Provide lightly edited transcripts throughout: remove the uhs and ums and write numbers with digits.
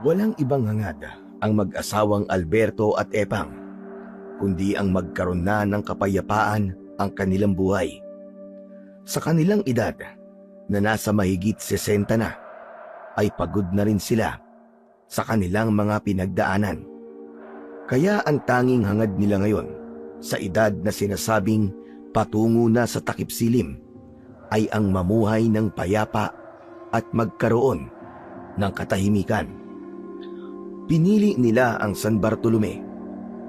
Walang ibang hangad ang mag-asawang Alberto at Epang, kundi ang magkaroon na ng kapayapaan ang kanilang buhay. Sa kanilang edad na nasa mahigit 60 na, ay pagod na rin sila sa kanilang mga pinagdaanan. Kaya ang tanging hangad nila ngayon sa edad na sinasabing patungo na sa takip silim ay ang mamuhay ng payapa at magkaroon ng katahimikan. Pinili nila ang San Bartolome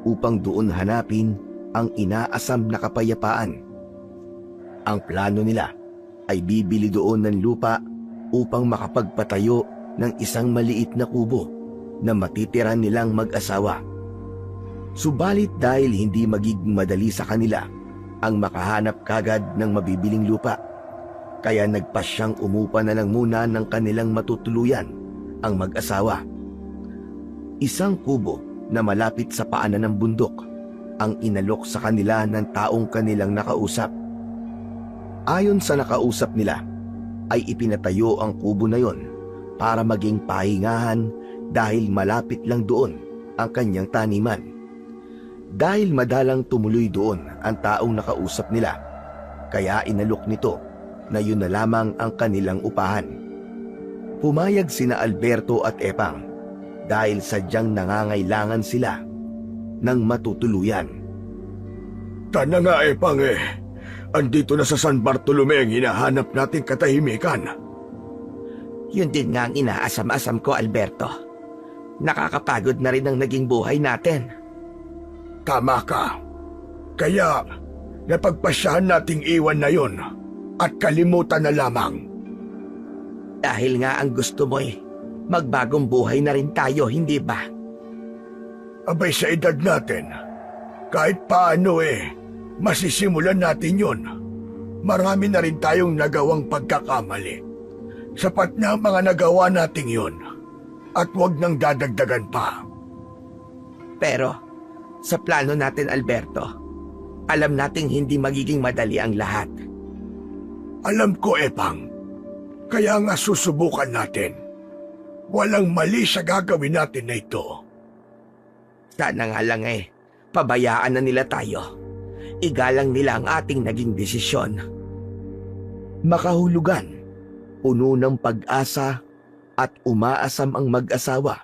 upang doon hanapin ang inaasam na kapayapaan. Ang plano nila ay bibili doon ng lupa upang makapagpatayo ng isang maliit na kubo na matitiran nilang mag-asawa. Subalit dahil hindi magiging madali sa kanila ang makahanap kagad ng mabibiling lupa, kaya nagpasyang umupa na lang muna ng kanilang matutuluyan ang mag-asawa. Isang kubo na malapit sa paanan ng bundok ang inalok sa kanila ng taong kanilang nakausap. Ayon sa nakausap nila, ay ipinatayo ang kubo na yon para maging pahingahan dahil malapit lang doon ang kanyang taniman. Dahil madalang tumuloy doon ang taong nakausap nila, kaya inalok nito na yun na lamang ang kanilang upahan. Pumayag sina Alberto at Epang dahil sadyang nangangailangan sila ng matutuluyan. Tana nga Epang andito na sa San Bartolome ang hinahanap nating katahimikan. Yun din nga ang inaasam-asam ko, Alberto. Nakakapagod na rin ang naging buhay natin. Tama ka. Kaya napagpasyahan nating iwan na yon at kalimutan na lamang. Dahil nga ang gusto mo'y magbagong buhay na rin tayo, hindi ba? Abay sa edad natin, kahit paano masisimulan natin yon. Marami na rin tayong nagawang pagkakamali. Sapat na ang mga nagawa nating yon at huwag nang dadagdagan pa. Pero sa plano natin, Alberto, alam nating hindi magiging madali ang lahat. Alam ko, Epang. Kaya nga susubukan natin. Walang mali sa gagawin natin na ito. Sana nga lang pabayaan na nila tayo. Igalang nila ang ating naging desisyon. Makahulugan, puno ng pag-asa at umaasam ang mag-asawa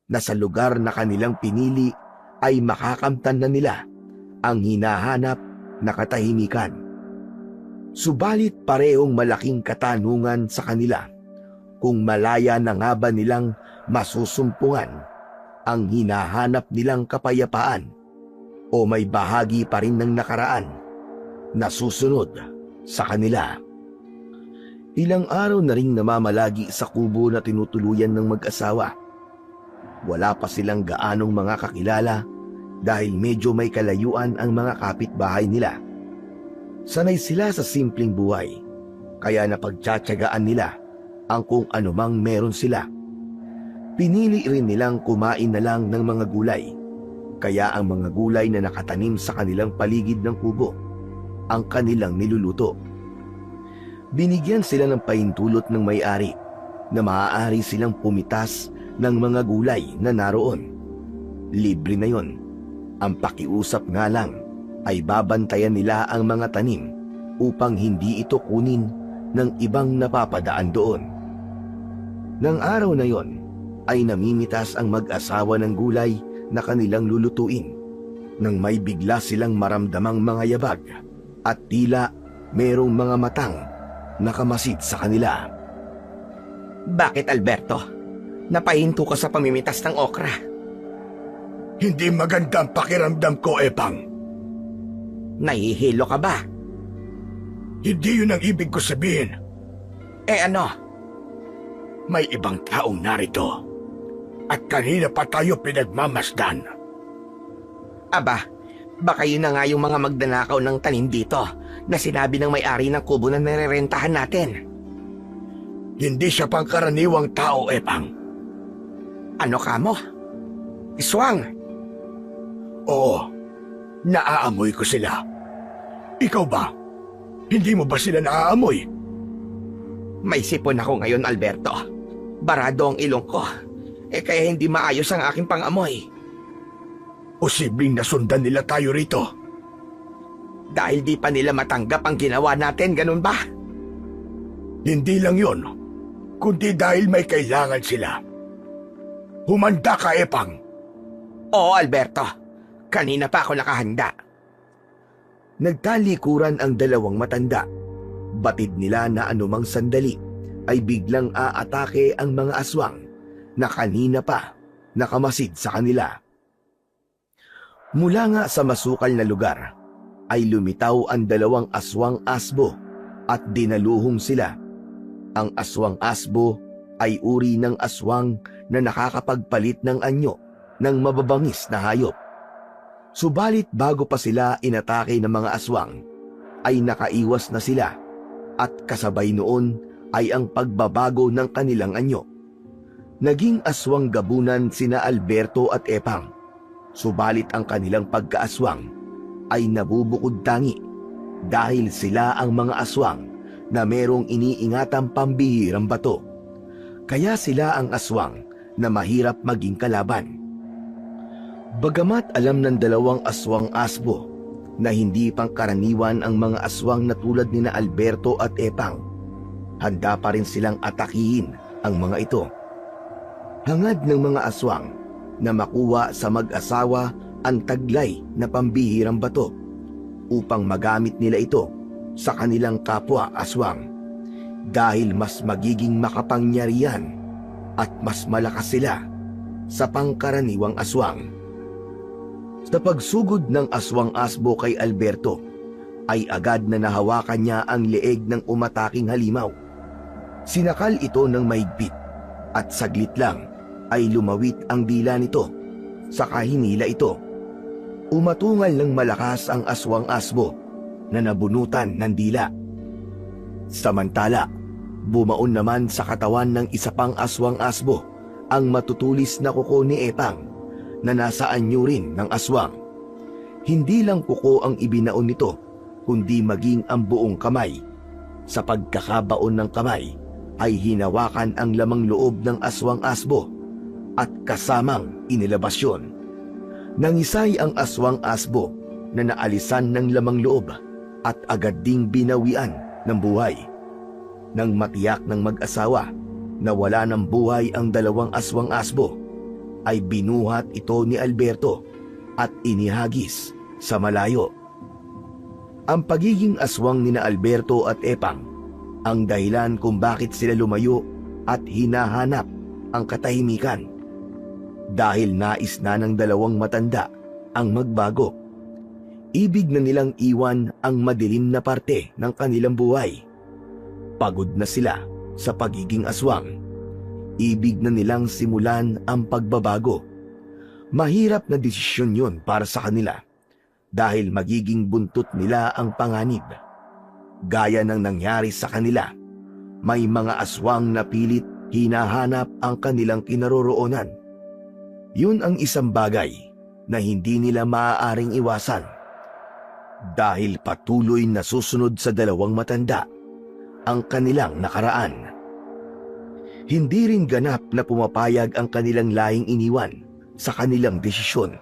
na sa lugar na kanilang pinili ay makakamtan na nila ang hinahanap na katahimikan. Subalit parehong malaking katanungan sa kanila kung malaya na nga ba nilang masusumpungan ang hinahanap nilang kapayapaan o may bahagi pa rin ng nakaraan na susunod sa kanila. Ilang araw na ring namamalagi sa kubo na tinutuluyan ng mag-asawa. Wala pa silang gaanong mga kakilala dahil medyo may kalayuan ang mga kapitbahay nila. Sanay sila sa simpleng buhay, kaya napagtsatsagaan nila ang kung anumang meron sila. Pinili rin nilang kumain na lang ng mga gulay, kaya ang mga gulay na nakatanim sa kanilang paligid ng kubo ang kanilang niluluto. Binigyan sila ng pahintulot ng may-ari na maaari silang pumitas ng mga gulay na naroon. Libre na yon. Ang pakiusap nga lang ay babantayan nila ang mga tanim upang hindi ito kunin ng ibang napapadaan doon. Nang araw na yon ay namimitas ang mag-asawa ng gulay na kanilang lulutuin nang may bigla silang maramdamang mga yabag at tila merong mga matang nakamasid sa kanila. Bakit, Alberto? Napahinto ka sa pamimitas ng okra. Hindi maganda ang pakiramdam ko, Epang. Nahihilo ka ba? Hindi yun ang ibig ko sabihin. Ano? May ibang taong narito at kanina pa tayo pinagmamasdan. Aba, baka yun na nga yung mga magdanakaw ng tanim dito na sinabi ng may-ari ng kubo na nirerentahan natin. Hindi siya pangkaraniwang tao, Epang. Ano ka mo? Iswang? Oo, naaamoy ko sila. Ikaw ba? Hindi mo ba sila naaamoy? May sipon ako ngayon, Alberto. Barado ang ilong ko. Kaya hindi maayos ang aking pangamoy. Posibleng nasundan nila tayo rito. Dahil di pa nila matanggap ang ginawa natin, ganun ba? Hindi lang yon, kundi dahil may kailangan sila. Humanda ka, Epang. Oo, Alberto. Kanina pa ako nakahanda. Nagtalikuran ang dalawang matanda. Batid nila na anumang sandali ay biglang aatake ang mga aswang na kanina pa nakamasid sa kanila. Mula nga sa masukal na lugar ay lumitaw ang dalawang aswang asbo at dinaluhong sila. Ang aswang asbo ay uri ng aswang na nakakapagpalit ng anyo ng mababangis na hayop. Subalit bago pa sila inatake ng mga aswang, ay nakaiwas na sila at kasabay noon ay ang pagbabago ng kanilang anyo. Naging aswang gabunan sina Alberto at Epang, subalit ang kanilang pagkaaswang ay nabubukod tangi dahil sila ang mga aswang na merong iniingatang pambihirang bato. Kaya sila ang aswang na mahirap maging kalaban. Bagamat alam ng dalawang aswang asbo na hindi pangkaraniwan ang mga aswang na tulad ni na Alberto at Epang, handa pa rin silang atakihin ang mga ito. Hangad ng mga aswang na makuha sa mag-asawa ang taglay na pambihirang bato upang magamit nila ito sa kanilang kapwa aswang dahil mas magiging makapangyarihan at mas malakas sila sa pangkaraniwang aswang. Sa pagsugod ng aswang asbo kay Alberto, ay agad na nahawakan niya ang leeg ng umataking halimaw. Sinakal ito ng mahigpit at saglit lang ay lumawit ang dila nito, saka hinila ito. Umatungal ng malakas ang aswang asbo na nabunutan ng dila. Samantala, bumaon naman sa katawan ng isa pang aswang asbo ang matutulis na kuko ni Epang na nasa anyo rin ng aswang. Hindi lang kuko ang ibinaon nito, kundi maging ang buong kamay. Sa pagkakabaon ng kamay ay hinawakan ang lamang loob ng aswang asbo at kasamang inilabas yun. Nangisay ang aswang asbo na naalisan ng lamang loob at agad ding binawian ng buhay. Nang matiyak ng mag-asawa na wala ng buhay ang dalawang aswang asbo, ay binuhat ito ni Alberto at inihagis sa malayo. Ang pagiging aswang ni na Alberto at Epang ang dahilan kung bakit sila lumayo at hinahanap ang katahimikan. Dahil nais na ng dalawang matanda ang magbago. Ibig na nilang iwan ang madilim na parte ng kanilang buhay. Pagod na sila sa pagiging aswang. Ibig na nilang simulan ang pagbabago. Mahirap na desisyon yun para sa kanila dahil magiging buntot nila ang panganib. Gaya ng nangyari sa kanila, may mga aswang na pilit hinahanap ang kanilang kinaroroonan. Yun ang isang bagay na hindi nila maaaring iwasan dahil patuloy na susunod sa dalawang matanda ang kanilang nakaraan. Hindi rin ganap na pumapayag ang kanilang lahing iniwan sa kanilang desisyon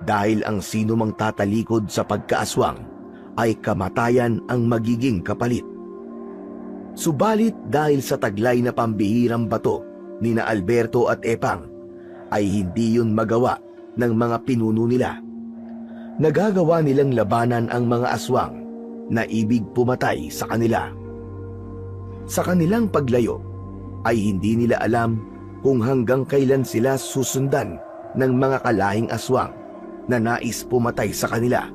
dahil ang sino mang tatalikod sa pagkaaswang ay kamatayan ang magiging kapalit. Subalit dahil sa taglay na pambihirang bato ni na Alberto at Epang ay hindi yun magawa ng mga pinuno nila. Nagagawa nilang labanan ang mga aswang na ibig pumatay sa kanila. Sa kanilang paglayo ay hindi nila alam kung hanggang kailan sila susundan ng mga kalahing aswang na nais pumatay sa kanila.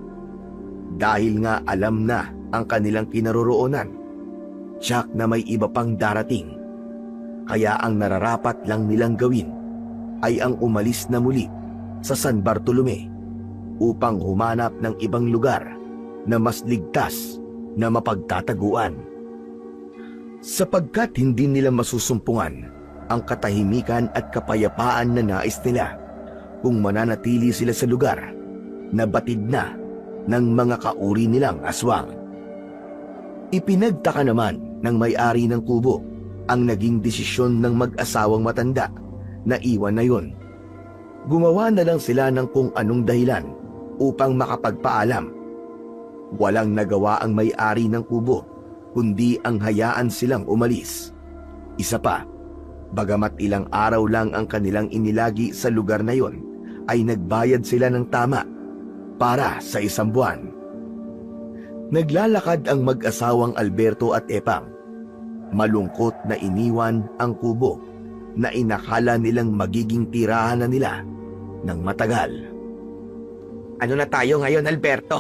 Dahil nga alam na ang kanilang kinaroroonan, tiyak na may iba pang darating. Kaya ang nararapat lang nilang gawin ay ang umalis na muli sa San Bartolome upang humanap ng ibang lugar na mas ligtas na mapagtataguan. Sapagkat hindi nila masusumpungan ang katahimikan at kapayapaan na nais nila kung mananatili sila sa lugar na batid na ng mga kauri nilang aswang. Ipinagtaka naman ng may-ari ng kubo ang naging desisyon ng mag-asawang matanda na iwan na yun. Gumawa na lang sila ng kung anong dahilan upang makapagpaalam. Walang nagawa ang may-ari ng kubo, kundi ang hayaan silang umalis. Isa pa, bagamat ilang araw lang ang kanilang inilagi sa lugar na yon, ay nagbayad sila ng tama para sa 1 buwan. Naglalakad ang mag-asawang Alberto at Epang. Malungkot na iniwan ang kubo na inakala nilang magiging tirahan na nila ng matagal. Ano na tayo ngayon, Alberto?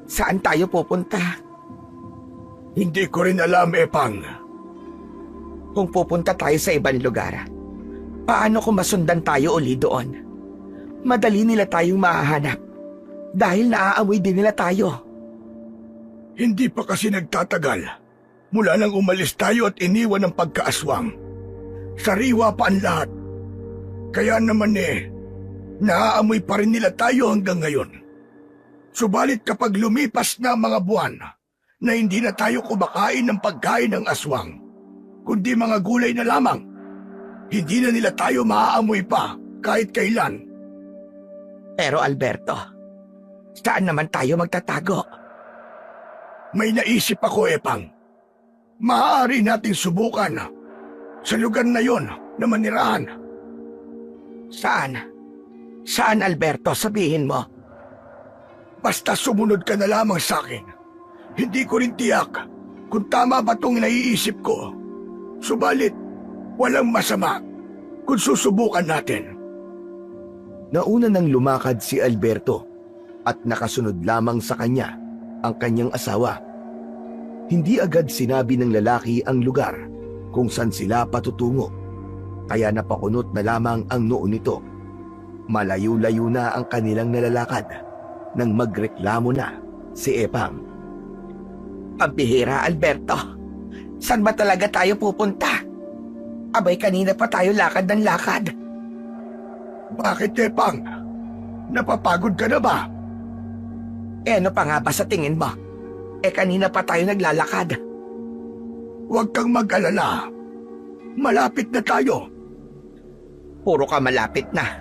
Saan tayo pupunta? Hindi ko rin alam, Epang. Kung pupunta tayo sa ibang lugar, paano kung masundan tayo uli doon? Madali nila tayong mahahanap dahil naaamoy din nila tayo. Hindi pa kasi nagtatagal mula nang umalis tayo at iniwan ang pagkaaswang. Sariwa pa ang lahat. Kaya naman naaamoy pa rin nila tayo hanggang ngayon. Subalit kapag lumipas na mga buwan na hindi na tayo kumakain ng pagkain ng aswang, kundi mga gulay na lamang, hindi na nila tayo maaamoy pa kahit kailan. Pero Alberto, saan naman tayo magtatago? May naisip ako, Epang. Maaari nating subukan sa lugar na yon na manirahan. Saan? Saan, Alberto? Sabihin mo. Basta sumunod ka na lamang sa akin. Hindi ko rin tiyak kung tama ba itong naiisip ko. Subalit, walang masama kung susubukan natin. Nauna nang lumakad si Alberto at nakasunod lamang sa kanya ang kanyang asawa. Hindi agad sinabi ng lalaki ang lugar kung saan sila patutungo, kaya napakunot na lamang ang noo nito. Malayo-layo na ang kanilang nalalakad nang magreklamo na si Epang. Pambihira, Alberto. Saan ba talaga tayo pupunta? Abay, kanina pa tayo lakad ng lakad. Bakit, Epang? Napapagod ka na ba? Ano pa nga ba sa tingin mo? Kanina pa tayo naglalakad. Huwag kang mag-alala. Malapit na tayo. Puro ka malapit na.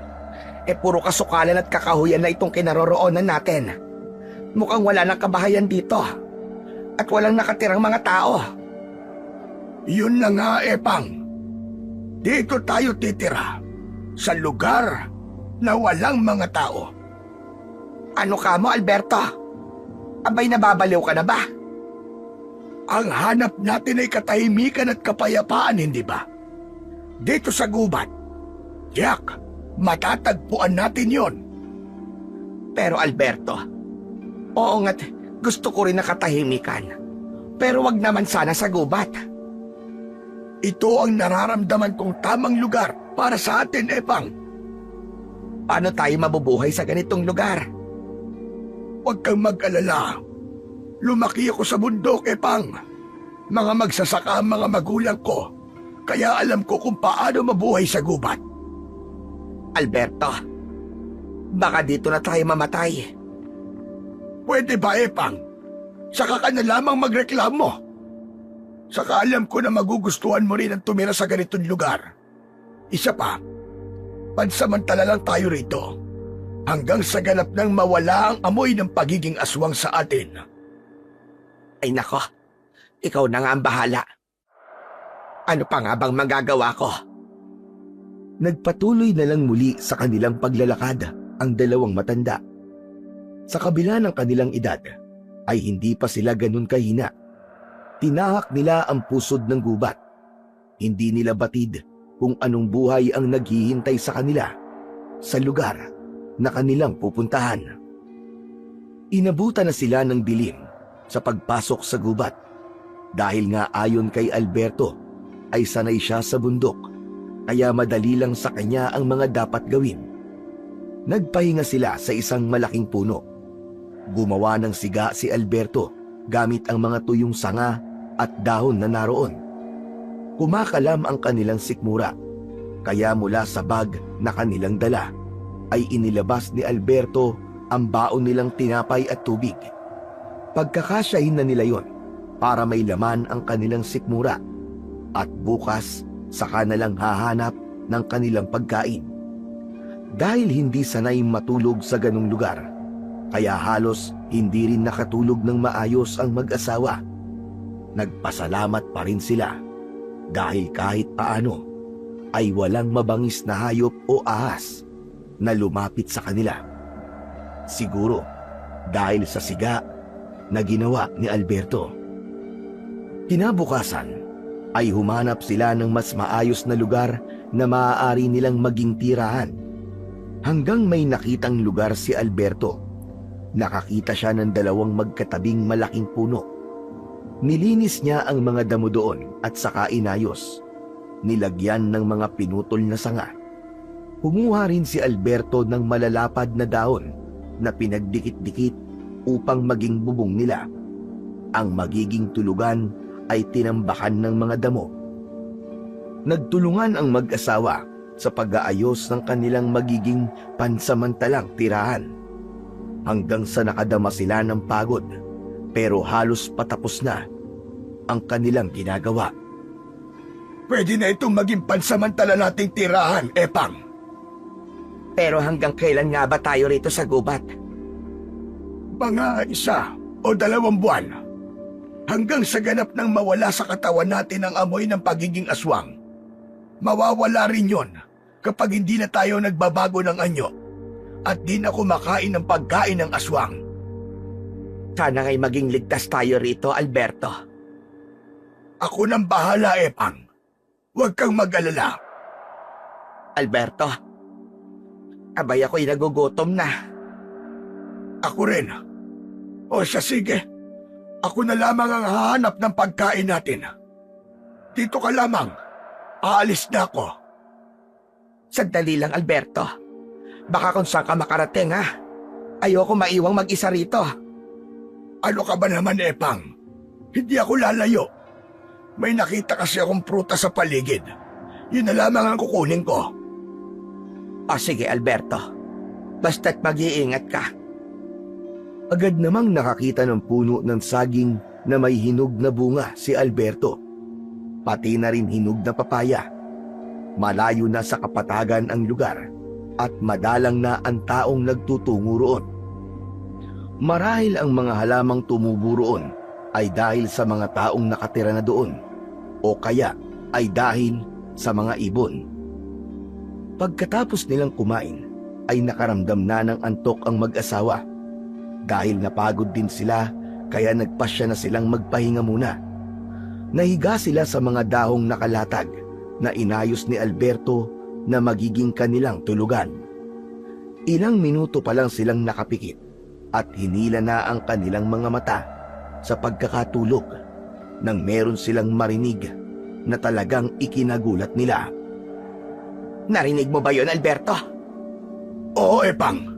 Puro kasukalan at kakahuyan na itong kinaroroonan natin. Mukhang wala nang kabahayan dito. At walang nakatirang mga tao. Yun na nga, Epang. Dito tayo titira. Sa lugar na walang mga tao. Ano ka mo, Alberto? Abay, nababaliw ka na ba? Ang hanap natin ay katahimikan at kapayapaan, hindi ba? Dito sa gubat. Jack, matatagpuan natin yon. Pero Alberto, oo nga't gusto ko rin na katahimikan. Pero wag naman sana sa gubat. Ito ang nararamdaman kong tamang lugar para sa atin, Epang. Paano tayo mabubuhay sa ganitong lugar? Huwag kang mag-alala. Lumaki ako sa bundok, Epang. Mga magsasaka ang mga magulang ko, kaya alam ko kung paano mabuhay sa gubat. Alberto, baka dito na tayo mamatay. Pwede ba, Epang? Saka ka na lamang magreklamo. Saka alam ko na magugustuhan mo rin ang tumira sa ganitong lugar. Isa pa, pansamantala lang tayo rito. Hanggang sa ganap nang mawala ang amoy ng pagiging aswang sa atin. Ay nako, ikaw na nga ang bahala. Ano pa nga bang magagawa ko? Nagpatuloy na lang muli sa kanilang paglalakad ang dalawang matanda. Sa kabila ng kanilang edad, ay hindi pa sila ganun kahina. Tinahak nila ang pusod ng gubat. Hindi nila batid kung anong buhay ang naghihintay sa kanila sa lugar na kanilang pupuntahan. Inabutan na sila ng dilim sa pagpasok sa gubat dahil nga ayon kay Alberto ay sanay siya sa bundok kaya madali lang sa kanya ang mga dapat gawin. Nagpahinga sila sa isang malaking puno. Gumawa ng siga si Alberto gamit ang mga tuyong sanga at dahon na naroon. Kumakalam ang kanilang sikmura, kaya mula sa bag na kanilang dala ay inilabas ni Alberto ang baon nilang tinapay at tubig. Pagkakasyahin na nila yon para may laman ang kanilang sikmura at bukas saka na lang hahanap ng kanilang pagkain. Dahil hindi sanay matulog sa ganung lugar, kaya halos hindi rin nakatulog ng maayos ang mag-asawa. Nagpasalamat pa rin sila dahil kahit paano ay walang mabangis na hayop o ahas na lumapit sa kanila. Siguro dahil sa siga na ginawa ni Alberto. Kinabukasan ay humanap sila ng mas maayos na lugar na maaari nilang maging tirahan. Hanggang may nakitang lugar si Alberto. Nakakita siya ng dalawang magkatabing malaking puno. Nilinis niya ang mga damo doon at saka inayos. Nilagyan ng mga pinutol na sanga. Kumuha rin si Alberto ng malalapad na dahon na pinagdikit-dikit upang maging bubong nila. Ang magiging tulugan ay tinambakan ng mga damo. Nagtulungan ang mag-asawa sa pag-aayos ng kanilang magiging pansamantalang tirahan. Hanggang sa nakadama sila ng pagod, pero halos patapos na ang kanilang ginagawa. Pwede na itong maging pansamantala nating tirahan, Epang. Pero hanggang kailan nga ba tayo rito sa gubat? Mga 1 o 2 buwan. Hanggang sa ganap nang mawala sa katawan natin ang amoy ng pagiging aswang. Mawawala rin yon kapag hindi na tayo nagbabago ng anyo at di na kumakain ng pagkain ng aswang. Sana nga'y maging ligtas tayo rito, Alberto. Ako nang bahala, Epang. Huwag kang mag-alala. Alberto, abay ako'y nagugutom na. Ako rin. O siya, sige. Ako na lamang ang hahanap ng pagkain natin. Dito ka lamang. Aalis na ako. Sandali lang, Alberto. Baka kung saan ka makarating, ha? Ayoko maiwang mag-isa rito. Ano ka ba naman, Epang? Hindi ako lalayo. May nakita kasi akong prutas sa paligid. Yun na lamang ang kukunin ko. O sige, Alberto. Basta't mag-iingat ka. Agad namang nakakita ng puno ng saging na may hinog na bunga si Alberto. Pati na rin hinog na papaya. Malayo na sa kapatagan ang lugar at madalang na ang taong nagtutungo roon. Marahil ang mga halamang tumubo roon ay dahil sa mga taong nakatira na doon o kaya ay dahil sa mga ibon. Pagkatapos nilang kumain ay nakaramdam na ng antok ang mag-asawa. Dahil napagod din sila kaya nagpasya na silang magpahinga muna. Nahiga sila sa mga dahong nakalatag na inayos ni Alberto na magiging kanilang tulugan. Ilang minuto pa lang silang nakapikit at hinila na ang kanilang mga mata sa pagkakatulog nang meron silang marinig na talagang ikinagulat nila. Narinig mo ba yon, Alberto? Oo, Epang.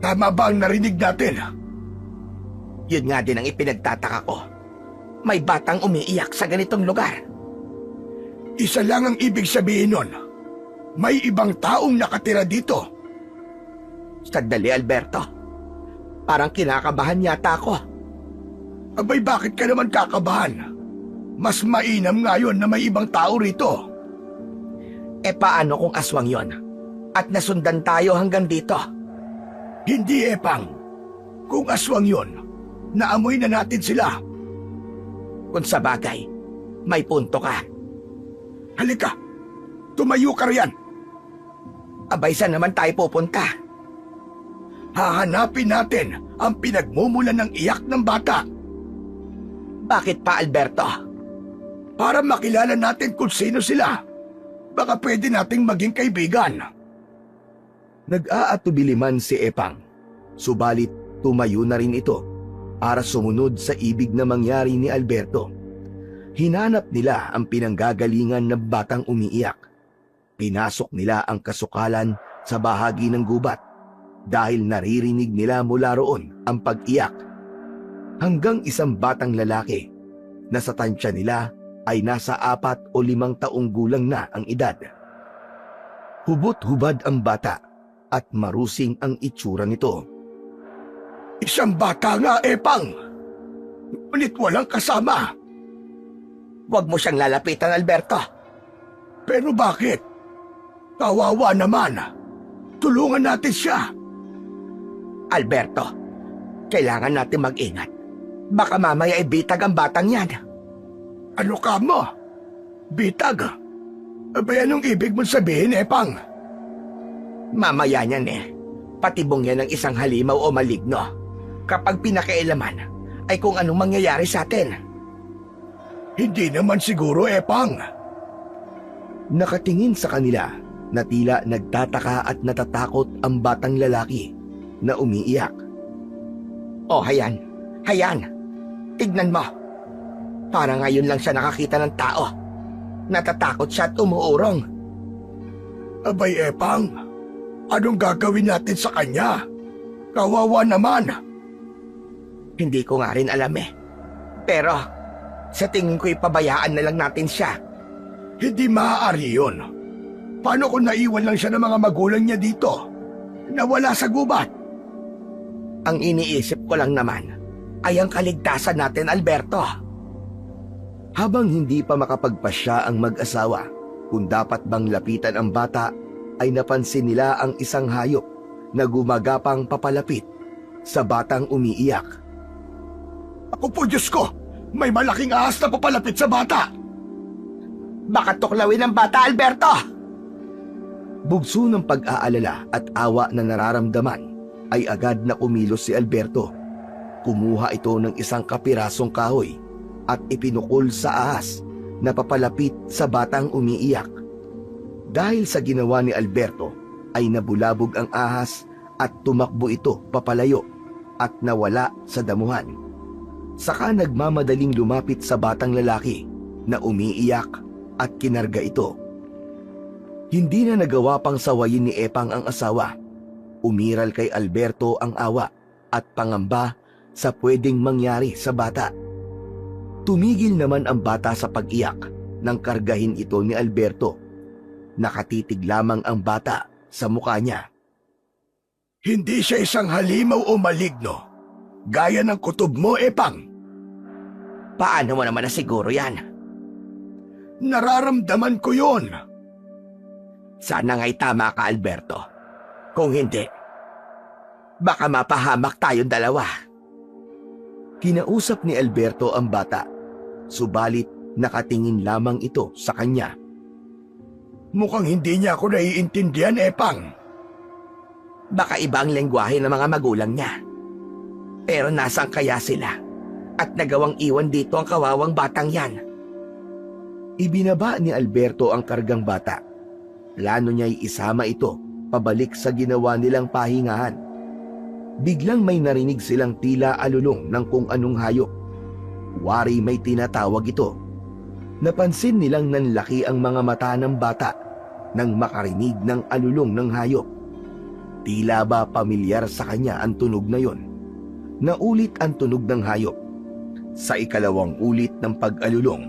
Tama ba ang narinig natin? Yun nga din ang ipinagtataka ko. May batang umiiyak sa ganitong lugar. Isa lang ang ibig sabihin nun. May ibang taong nakatira dito. Sandali, Alberto. Parang kinakabahan yata ako. Abay, bakit ka naman kakabahan? Mas mainam ngayon na may ibang tao rito. E paano kung aswang yon? At nasundan tayo hanggang dito? Hindi, Epang. Kung aswang yon, naamoy na natin sila. Kung sa bagay, may punto ka. Halika, tumayo ka riyan. Abay, saan naman tayo pupunta? Hahanapin natin ang pinagmumulan ng iyak ng bata. Bakit pa, Alberto? Para makilala natin kung sino sila. Baka pwede nating maging kaibigan. Nag-aatubili man si Epang, subalit tumayo na rin ito para sumunod sa ibig na mangyari ni Alberto. Hinanap nila ang pinanggagalingan ng batang umiiyak. Pinasok nila ang kasukalan sa bahagi ng gubat dahil naririnig nila mula roon ang pag-iyak. Hanggang isang batang lalaki na sa tansya nila ay nasa 4 o 5 taong gulang na ang edad. Hubot-hubad ang bata at marusing ang itsura nito. Isang bata nga, Epang. Ngunit walang kasama. Huwag mo siyang lalapitan, Alberto. Pero bakit? Kawawa naman. Tulungan natin siya. Alberto, kailangan natin mag-ingat. Baka mamaya ibitag ang batang yan. Ano ka mo? Bitag? Abay, anong ibig mong sabihin, Epang? Mamaya niyan patibong yan ng isang halimaw o maligno. Kapag pinakailaman, ay kung anong mangyayari sa atin. Hindi naman siguro, Epang. Nakatingin sa kanila na tila nagtataka at natatakot ang batang lalaki na umiiyak. Oh, hayan. Tignan mo. Para ngayon lang siya nakakita ng tao. Natatakot siya at umuurong. Abay, Epang, anong gagawin natin sa kanya? Kawawa naman. Hindi ko nga rin alam Pero, sa tingin ko ipabayaan na lang natin siya. Hindi maaari yun. Paano kung naiwan lang siya ng mga magulang niya dito? Nawala sa gubat. Ang iniisip ko lang naman ay ang kaligtasan natin, Alberto. Habang hindi pa makapagpasya ang mag-asawa kung dapat bang lapitan ang bata, ay napansin nila ang isang hayop na gumagapang papalapit sa batang umiiyak. Ako po, Diyos ko! May malaking ahas na papalapit sa bata! Baka tuklawin ang bata, Alberto! Bugso ng pag-aalala at awa na nararamdaman, ay agad na kumilos si Alberto. Kumuha ito ng isang kapirasong kahoy at ipinukol sa ahas na papalapit sa batang umiiyak. Dahil sa ginawa ni Alberto, ay nabulabog ang ahas at tumakbo ito papalayo at nawala sa damuhan. Saka nagmamadaling lumapit sa batang lalaki na umiiyak at kinarga ito. Hindi na nagawa pang sawayin ni Epang ang asawa. Umiral kay Alberto ang awa at pangamba sa pwedeng mangyari sa bata. Tumigil naman ang bata sa pag-iyak nang kargahin ito ni Alberto. Nakatitig lamang ang bata sa mukha niya. Hindi siya isang halimaw o maligno. Gaya ng kutob mo, Epang. Paano mo naman na siguro yan? Nararamdaman ko yon. Sana nga'y tama ka, Alberto. Kung hindi, baka mapahamak tayong dalawa. Kinausap ni Alberto ang bata, subalit nakatingin lamang ito sa kanya. Mukhang hindi niya ako naiintindihan, Epang. Baka iba ang lengguwahe ng mga magulang niya. Pero nasaan kaya sila? At nagawang iwan dito ang kawawang batang yan. Ibinaba ni Alberto ang kargang bata. Plano niya'y isama ito pabalik sa ginawa nilang pahingahan. Biglang may narinig silang tila alulong ng kung anong hayop. Wari may tinatawag ito. Napansin nilang nanlaki ang mga mata ng bata nang makarinig ng alulong ng hayop. Tila ba pamilyar sa kanya ang tunog na yon? Naulit ang tunog ng hayop. Sa ikalawang ulit ng pag-alulong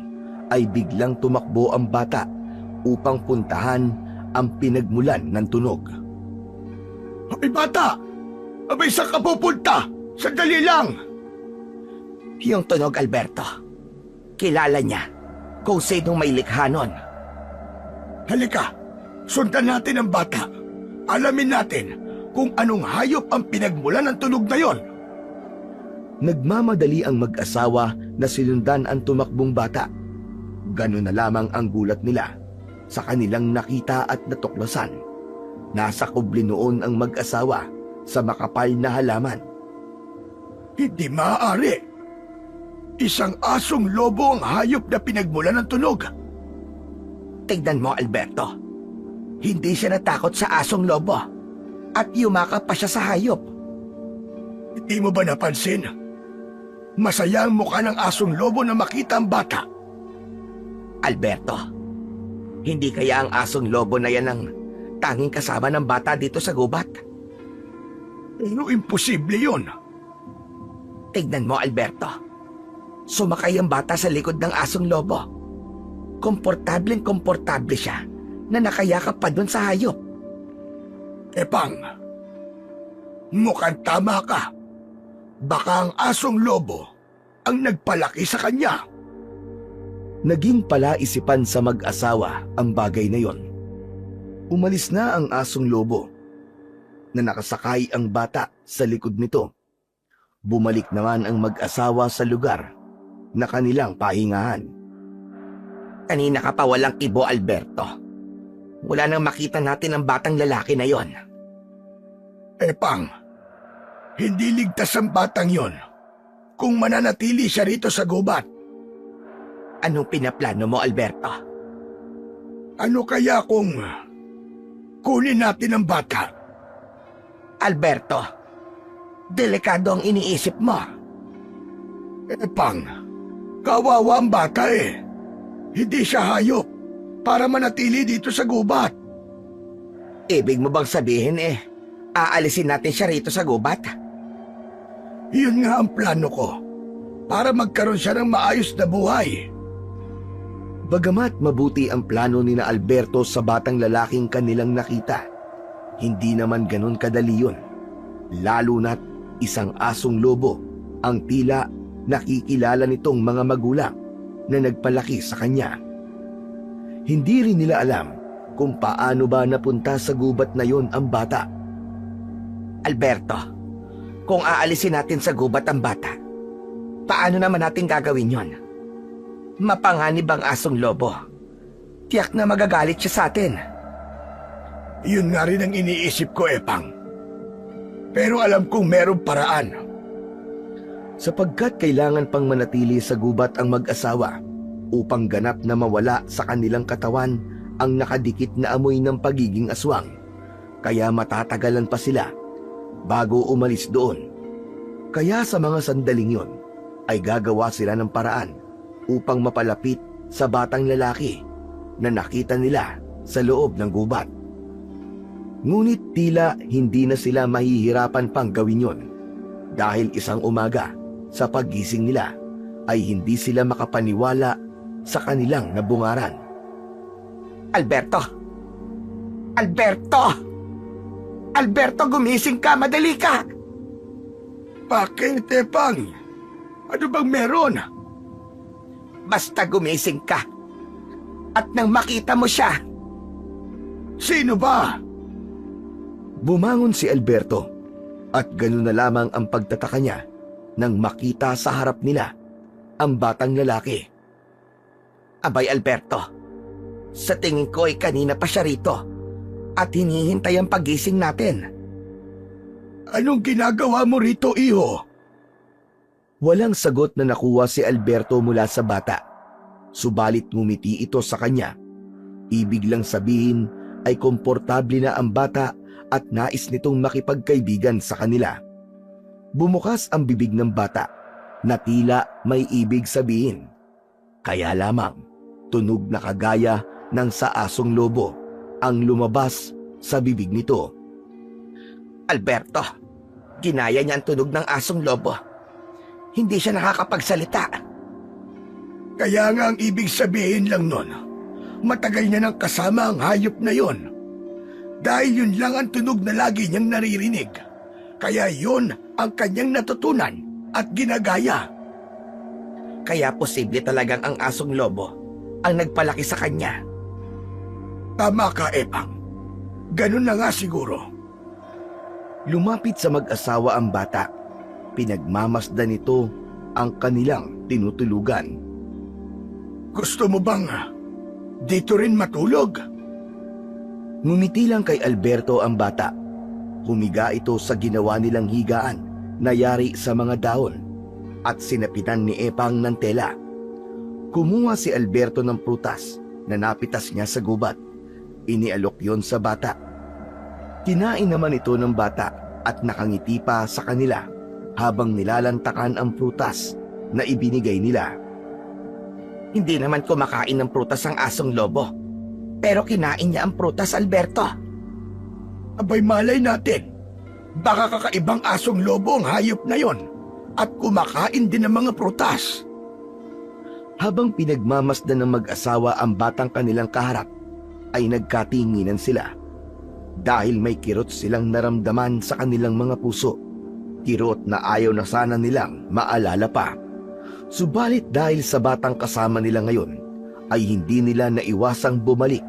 ay biglang tumakbo ang bata upang puntahan ang pinagmulan ng tunog. Ay, bata! Abay, saan ka pupunta? Sandali lang! Yung tunog, Alberto. Kilala niya kung sinong may likha nun. Halika, sundan natin ang bata. Alamin natin kung anong hayop ang pinagmulan ng tunog na yon. Nagmamadali ang mag-asawa na sinundan ang tumakbong bata. Ganun na lamang ang gulat nila sa kanilang nakita at natuklasan. Nasa kubli noon ang mag-asawa sa makapal na halaman. Hindi maaari. Isang asong lobo ang hayop na pinagmulan ng tunog. Tignan mo, Alberto. Hindi siya natakot sa asong lobo at yumakap pa siya sa hayop. Hindi mo ba napansin? Masaya ang mukha ng asong lobo na makita ang bata. Alberto, hindi kaya ang asong lobo na yan ang tanging kasama ng bata dito sa gubat? Pero imposible yun. Tignan mo, Alberto. Sumakay ang bata sa likod ng asong lobo. Komportableng-komportable siya na nakayakap pa doon sa hayop. Epang, mukhang tama ka. Baka ang asong lobo ang nagpalaki sa kanya. Naging palaisipan sa mag-asawa ang bagay na yon. Umalis na ang asong lobo na nakasakay ang bata sa likod nito. Bumalik naman ang mag-asawa sa lugar na kanilang pahingahan. Kanina ka pa walang kibo, Alberto. Wala nang makita natin ang batang lalaki na yon. Epang, hindi ligtas ang batang yon kung mananatili siya rito sa gubat. Anong pinaplano mo, Alberto? Ano kaya kung kunin natin ang bata? Alberto, delikado ang iniisip mo. Epang, kawawa ang bata eh. Hindi siya hayop para manatili dito sa gubat. Ibig mo bang sabihin aalisin natin siya rito sa gubat? Yun nga ang plano ko, para magkaroon siya ng maayos na buhay. Bagamat mabuti ang plano ni na Alberto sa batang lalaking kanilang nakita, hindi naman ganun kadali yun. Lalo na't isang asong lobo ang tila nakikilala nitong mga magulang na nagpalaki sa kanya. Hindi rin nila alam kung paano ba napunta sa gubat na yon ang bata. Alberto, kung aalisin natin sa gubat ang bata, paano naman natin gagawin yon? Mapanganib ang asong lobo. Tiyak na magagalit siya sa atin. Yun nga rin ang iniisip ko, Epang. Pero alam kong merong paraan. Sapagkat kailangan pang manatili sa gubat ang mag-asawa upang ganap na mawala sa kanilang katawan ang nakadikit na amoy ng pagiging aswang. Kaya matatagalan pa sila bago umalis doon. Kaya sa mga sandaling yon ay gagawa sila ng paraan upang mapalapit sa batang lalaki na nakita nila sa loob ng gubat. Ngunit tila hindi na sila mahihirapan pang gawin yon dahil isang umaga sa paggising nila ay hindi sila makapaniwala sa kanilang nabungaran. Alberto! Alberto! Alberto, gumising ka! Madali ka! Bakit, Epang? Ano bang meron? Basta gumising ka. At nang makita mo siya. Sino ba? Bumangon si Alberto at ganun na lamang ang pagtataka niya nang makita sa harap nila ang batang lalaki. Abay, Alberto, sa tingin ko ay kanina pa siya rito at hinihintay ang pagising natin. Anong ginagawa mo rito, iho? Walang sagot na nakuha si Alberto mula sa bata. Subalit ngumiti ito sa kanya. Ibig lang sabihin ay komportable na ang bata at nais nitong makipagkaibigan sa kanila. Bumukas ang bibig ng bata na tila may ibig sabihin. Kaya lamang tunog na kagaya ng sa asong lobo ang lumabas sa bibig nito. Alberto, ginaya niya ang tunog ng asong lobo. Hindi siya nakakapagsalita. Kaya nga ang ibig sabihin lang nun, matagal niya nang kasama ang hayop na yon. Dahil yun lang ang tunog na lagi niyang naririnig. Kaya yun ang kanyang natutunan at ginagaya. Kaya posible talagang ang asong lobo ang nagpalaki sa kanya. Tama ka, Epang. Ganun na nga siguro. Lumapit sa mag-asawa ang bata. Pinagmamasdan nito ang kanilang tinutulugan. Gusto mo bang dito rin matulog? Ngumiti lang kay Alberto ang bata. Humiga ito sa ginawa nilang higaan na yari sa mga dahon at sinapitan ni Epang ng tela. Kumuha si Alberto ng prutas na napitas niya sa gubat. Inialok yon sa bata. Kinain naman ito ng bata at nakangiti pa sa kanila habang nilalantakan ang prutas na ibinigay nila. Hindi naman kumakain ng prutas ang asong lobo. Pero kinain niya ang prutas, Alberto. Abay malay natin. Baka kakaibang asong lobo ang hayop na yon at kumakain din ng mga prutas. Habang pinagmamasdan ng mag-asawa ang batang kanilang kaharap, ay nagkatinginan sila. Dahil may kirot silang naramdaman sa kanilang mga puso. Kirot na ayaw na sana nilang maalala pa. Subalit dahil sa batang kasama nila ngayon, ay hindi nila naiwasang bumalik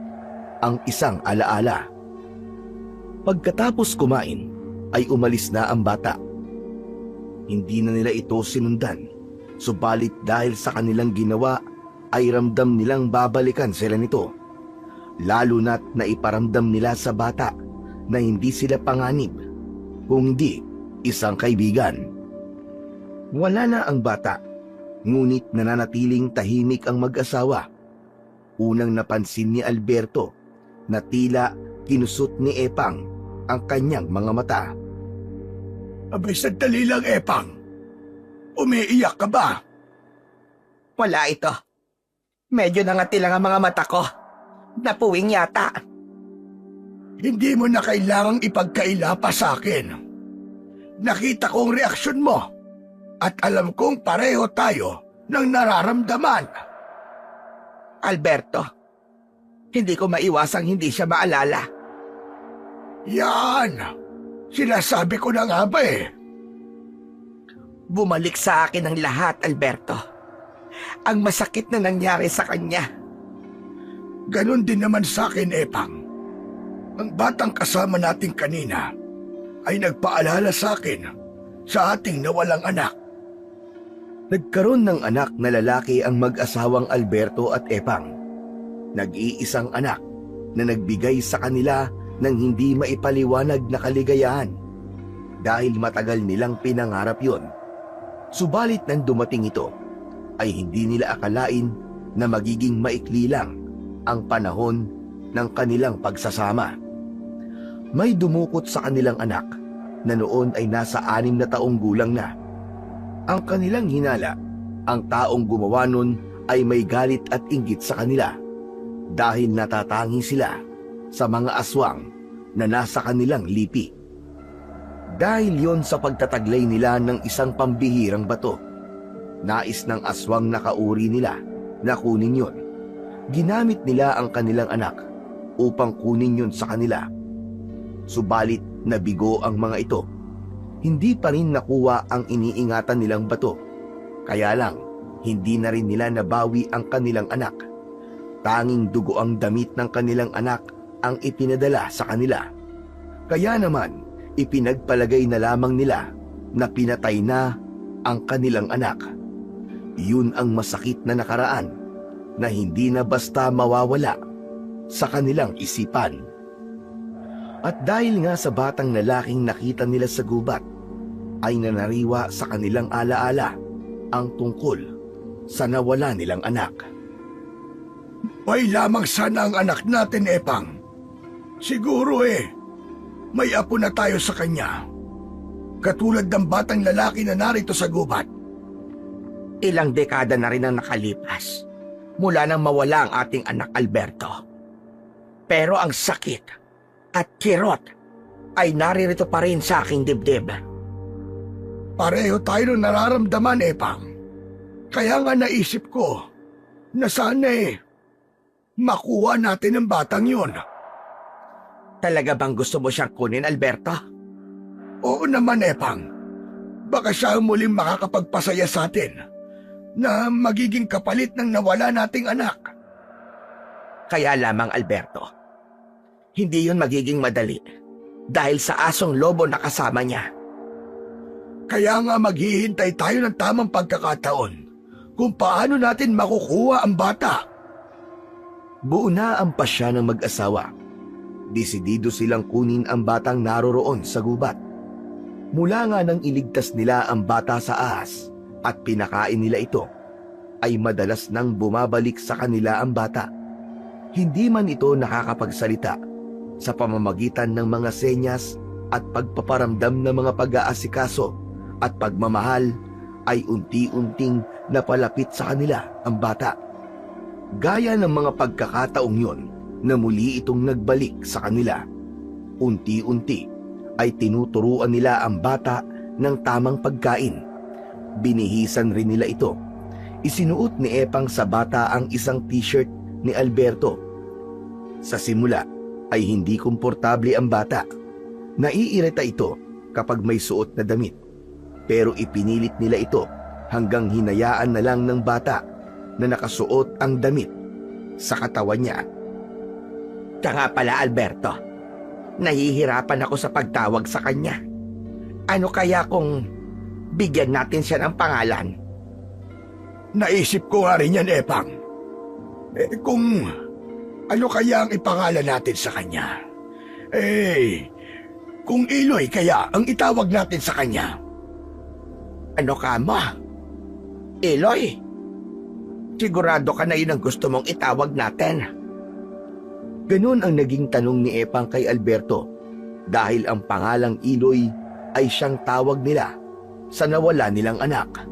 ang isang alaala. Pagkatapos kumain, ay umalis na ang bata. Hindi na nila ito sinundan, subalit dahil sa kanilang ginawa ay ramdam nilang babalikan sila nito. Lalo na't naiparamdam nila sa bata na hindi sila panganib, kundi isang kaibigan. Wala na ang bata, ngunit nananatiling tahimik ang mag-asawa. Unang napansin ni Alberto na tila kinusot ni Epang ang kanyang mga mata. Abay, sandali lang, Epang. Umiiyak ka ba? Wala ito. Medyo nangati lang ang mga mata ko. Napuwing yata. Hindi mo na kailangang ipagkaila pa sa akin. Nakita ko ang reaksyon mo at alam kong pareho tayo ng nararamdaman. Alberto, hindi ko maiwasang hindi siya maalala. Yan! Sinasabi ko na nga ba eh. Bumalik sa akin ang lahat, Alberto. Ang masakit na nangyari sa kanya. Ganon din naman sa akin, Epang. Ang batang kasama natin kanina ay nagpaalala sa akin sa ating nawalang anak. Nagkaroon ng anak na lalaki ang mag-asawang Alberto at Epang. Nag-iisang anak na nagbigay sa kanila ng hindi maipaliwanag na kaligayahan dahil matagal nilang pinangarap yon. Subalit nang dumating ito, ay hindi nila akalain na magiging maikli lang ang panahon ng kanilang pagsasama. May dumukot sa kanilang anak na noon ay nasa 6 na taong gulang na. Ang kanilang hinala, ang taong gumawa nun ay may galit at inggit sa kanila dahil natatangi sila sa mga aswang na nasa kanilang lipi. Dahil yon sa pagtataglay nila ng isang pambihirang bato, nais ng aswang na kauri nila na kunin yon. Ginamit nila ang kanilang anak upang kunin yon sa kanila. Subalit nabigo ang mga ito. Hindi pa rin nakuha ang iniingatan nilang bato. Kaya lang, hindi na rin nila nabawi ang kanilang anak. Tanging dugo ang damit ng kanilang anak ang ipinadala sa kanila. Kaya naman, ipinagpalagay na lamang nila na pinatay na ang kanilang anak. Yun ang masakit na nakaraan na hindi na basta mawawala sa kanilang isipan. At dahil nga sa batang lalaking nakita nila sa gubat, ay nanariwa sa kanilang alaala ang tungkol sa nawala nilang anak. May lamang sana ang anak natin, Epang. Siguro may apo na tayo sa kanya. Katulad ng batang lalaki na narito sa gubat. Ilang dekada na rin ang nakalipas mula nang mawala ang ating anak Alberto. Pero ang sakit at kirot ay naririto pa rin sa aking dibdib. Pareho tayo ng nararamdaman, Epang. Kaya nga naisip ko na sana makuha natin ang batang yon. Talaga bang gusto mo siyang kunin, Alberto? Oo naman, Epang. Baka siya ang muling makakapagpasaya sa atin na magiging kapalit ng nawala nating anak. Kaya lamang, Alberto, hindi yun magiging madali dahil sa asong lobo na kasama niya. Kaya nga maghihintay tayo ng tamang pagkakataon kung paano natin makukuha ang bata. Buo na ang pasya ng mag-asawa. Desidido silang kunin ang batang naroroon sa gubat. Mula nga nang iligtas nila ang bata sa ahas at pinakain nila ito, ay madalas nang bumabalik sa kanila ang bata. Hindi man ito nakakapagsalita, sa pamamagitan ng mga senyas at pagpaparamdam ng mga pag-aasikaso at pagmamahal ay unti-unting napalapit sa kanila ang bata. Gaya ng mga pagkakataong yon na muli itong nagbalik sa kanila. Unti-unti ay tinuturuan nila ang bata ng tamang pagkain. Binihisan rin nila ito. Isinuot ni Epang sa bata ang isang t-shirt ni Alberto. Sa simula ay hindi komportable ang bata. Naiirita ito kapag may suot na damit. Pero ipinilit nila ito hanggang hinayaan na lang ng bata na nakasuot ang damit sa katawan niya. Kaya nga pala, Alberto, Nahihirapan ako sa pagtawag sa kanya. Ano kaya kung bigyan natin siya ng pangalan? Naisip ko nga rin yan, Epang. Kung ano kaya ang ipangalan natin sa kanya? Kung Iloy kaya ang itawag natin sa kanya? Ano ka mo? Eloy? Sigurado ka na yun ang gusto mong itawag natin? Ganun ang naging tanong ni Epang kay Alberto dahil ang pangalang Iloy ay siyang tawag nila sa nawala nilang anak.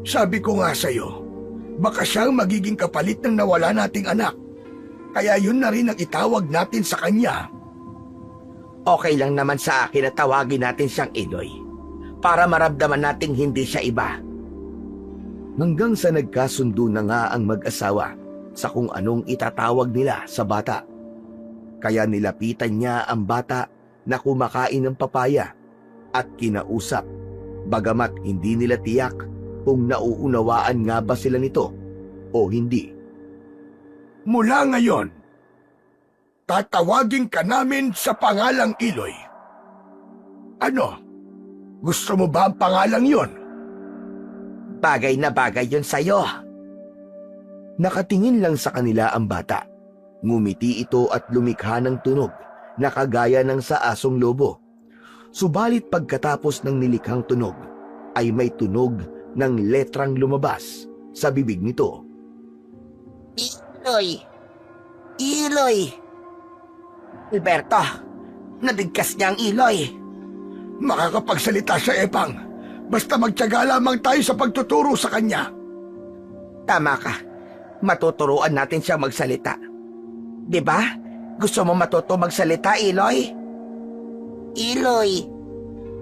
Sabi ko nga sa'yo, baka siyang magiging kapalit ng nawala nating anak. Kaya yun na rin ang itawag natin sa kanya. Okay lang naman sa akin na tawagin natin siyang Eloy para maramdaman nating hindi siya iba. Hanggang sa nagkasundo na nga ang mag-asawa sa kung anong itatawag nila sa bata. Kaya nilapitan niya ang bata na kumakain ng papaya at kinausap, bagamat hindi nila tiyak kung nauunawaan nga ba sila nito o hindi. Mula ngayon, tatawagin ka namin sa pangalang Iloy. Ano? Gusto mo ba ang pangalang yon? Bagay na bagay yun sa'yo. Nakatingin lang sa kanila ang bata. Ngumiti ito at lumikha ng tunog na kagaya ng sa asong lobo. Subalit pagkatapos ng nilikhang tunog, ay may tunog ng letrang lumabas sa bibig nito. Iloy! Iloy! Alberto, nabigkas niya ang Iloy. Makakapagsalita siya, Epang. Basta magtiyaga lamang tayo sa pagtuturo sa kanya. Tama ka. Matuturuan natin siya magsalita. Di ba? Gusto mo matuto magsalita, Iloy? Iloy!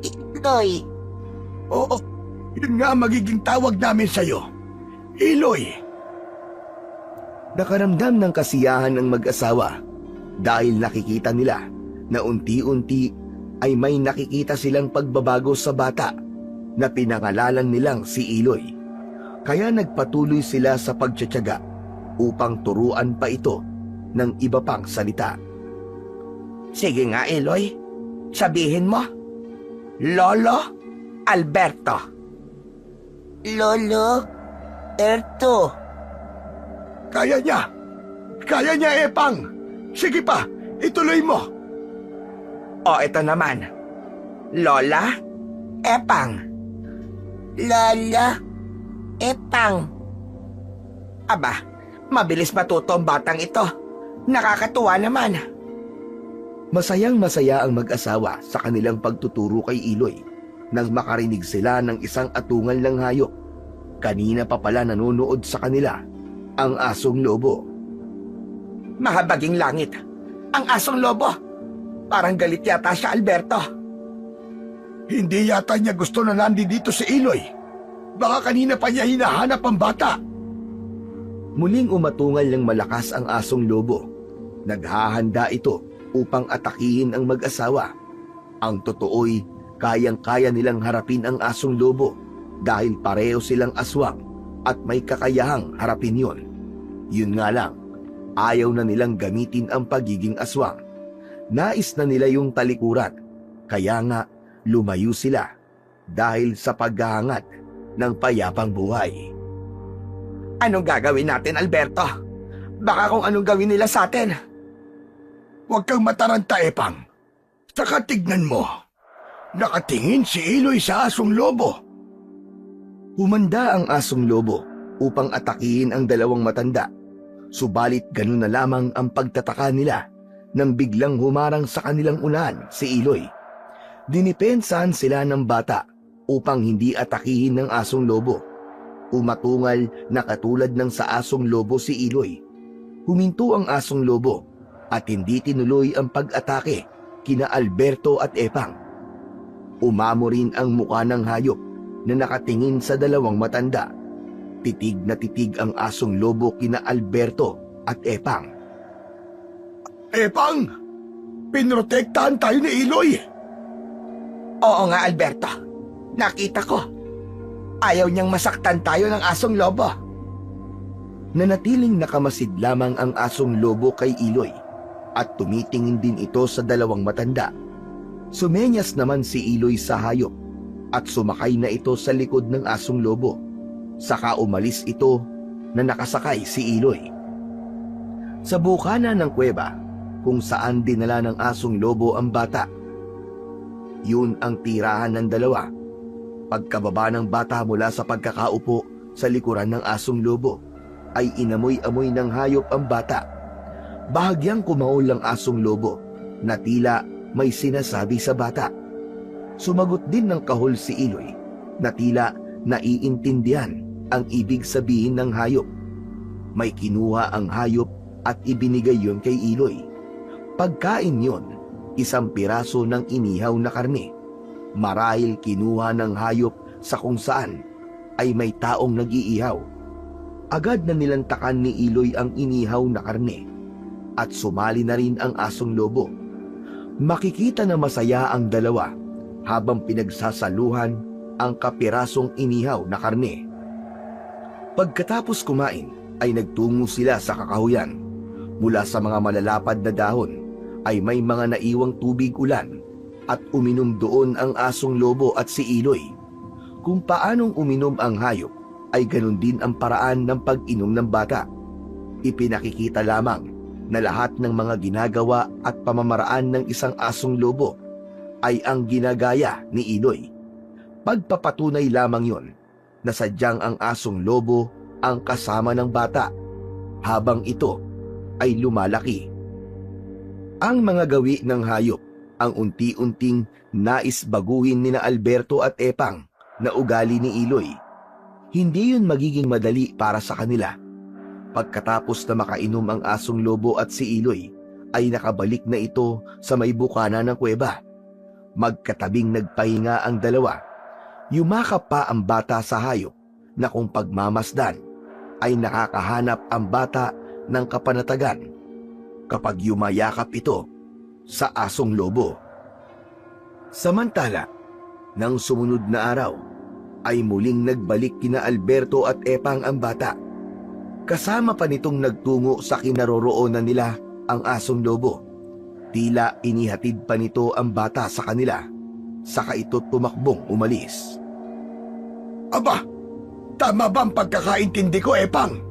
Iloy! Oo, yun nga ang magiging tawag namin sa'yo. Iloy! Nakaramdam ng kasiyahan ng mag-asawa dahil nakikita nila na unti-unti ay may nakikita silang pagbabago sa bata na pinangalanan nilang si Iloy. Kaya nagpatuloy sila sa pagtiyatiyaga upang turuan pa ito ng iba pang salita. Sige nga, Iloy. Sabihin mo. Lolo Alberto. Lolo Alberto. Kaya niya! Kaya niya, Epang! Sige pa, ituloy mo! O ito naman. Lola Epang. Lola Epang. Aba, mabilis matuto ang batang ito. Nakakatuwa naman. Masayang-masaya ang mag-asawa sa kanilang pagtuturo kay Iloy nang makarinig sila ng isang atungal ng hayop. Kanina pa pala nanonood sa kanila ang asong lobo. Mahabaging langit. Ang asong lobo. Parang galit yata siya, Alberto. Hindi yata niya gusto na nandito si Iloy. Baka kanina pa niya hinahanap ang bata. Muling umatungal ng malakas ang asong lobo. Naghahanda ito upang atakihin ang mag-asawa. Ang totoo'y kayang-kaya nilang harapin ang asong lobo dahil pareho silang aswang at may kakayahang harapin yon. Yun nga lang, ayaw na nilang gamitin ang pagiging aswang. Nais na nila yung talikuran, kaya nga lumayo sila dahil sa paghahangat ng payapang buhay. Anong gagawin natin, Alberto? Baka kung anong gawin nila sa atin. Huwag kang mataranta, Epang. Saka tignan mo. Nakatingin si Iloy sa asong lobo. Humanda ang asong lobo upang atakihin ang dalawang matanda. Subalit ganun na lamang ang pagtataka nila nang biglang humarang sa kanilang unahan si Iloy. Dinipensahan sila ng bata upang hindi atakihin ng asong lobo. Umatungal na katulad ng sa asong lobo si Iloy. Huminto ang asong lobo at hindi tinuloy ang pag-atake kina Alberto at Epang. Umamo rin ang mukha ng hayop na nakatingin sa dalawang matanda. Titig na titig ang asong lobo kina Alberto at Epang. Epang! Pinrotektahan tayo ni Iloy! Oo nga, Alberto. Nakita ko. Ayaw niyang masaktan tayo ng asong lobo. Nanatiling nakamasid lamang ang asong lobo kay Iloy at tumitingin din ito sa dalawang matanda. Sumenyas naman si Iloy sa hayop at sumakay na ito sa likod ng asong lobo. Saka umalis ito na nakasakay si Iloy. Sa bukana ng kuweba kung saan dinala ng asong lobo ang bata. Yun ang tirahan ng dalawa. Pagkababa ng bata mula sa pagkakaupo sa likuran ng asong lobo, ay inamoy-amoy ng hayop ang bata. Bahagyang kumaol ang asong lobo na tila may sinasabi sa bata. Sumagot din ng kahol si Iloy na tila naiintindihan ang ibig sabihin ng hayop. May kinuha ang hayop at ibinigay yon kay Iloy. Pagkain yon, isang piraso ng inihaw na karne. Marahil kinuha ng hayop sa kung saan ay may taong nag-iihaw. Agad na nilantakan ni Iloy ang inihaw na karne at sumali na rin ang asong lobo. Makikita na masaya ang dalawa habang pinagsasaluhan ang kapirasong inihaw na karne. Pagkatapos kumain ay nagtungo sila sa kakahuyan. Mula sa mga malalapad na dahon ay may mga naiwang tubig ulan at uminom doon ang asong lobo at si Iloy. Kung paanong uminom ang hayop ay ganun din ang paraan ng pag-inom ng bata. Ipinakikita lamang na lahat ng mga ginagawa at pamamaraan ng isang asong lobo ay ang ginagaya ni Iloy. Pagpapatunay lamang yon na sadyang ang asong lobo ang kasama ng bata habang ito ay lumalaki. Ang mga gawi ng hayop ang unti-unting nais baguhin ni na Alberto at Epang na ugali ni Iloy. Hindi yun magiging madali para sa kanila. Pagkatapos na makainom ang asong lobo at si Iloy, ay nakabalik na ito sa may bukana ng kuweba. Magkatabing nagpahinga ang dalawa. Yumakap pa ang bata sa hayop na kung pagmamasdan ay nakakahanap ang bata ng kapanatagan kapag yumayakap ito sa asong lobo. Samantala, nang sumunod na araw, ay muling nagbalik kina Alberto at Epang ang bata. Kasama pa nitong nagtungo sa kinaroroonan nila ang asong lobo. Tila inihatid pa nito ang bata sa kanila, saka ito tumakbong umalis. Aba, tama ba ang pagkakaintindi ko, Epang?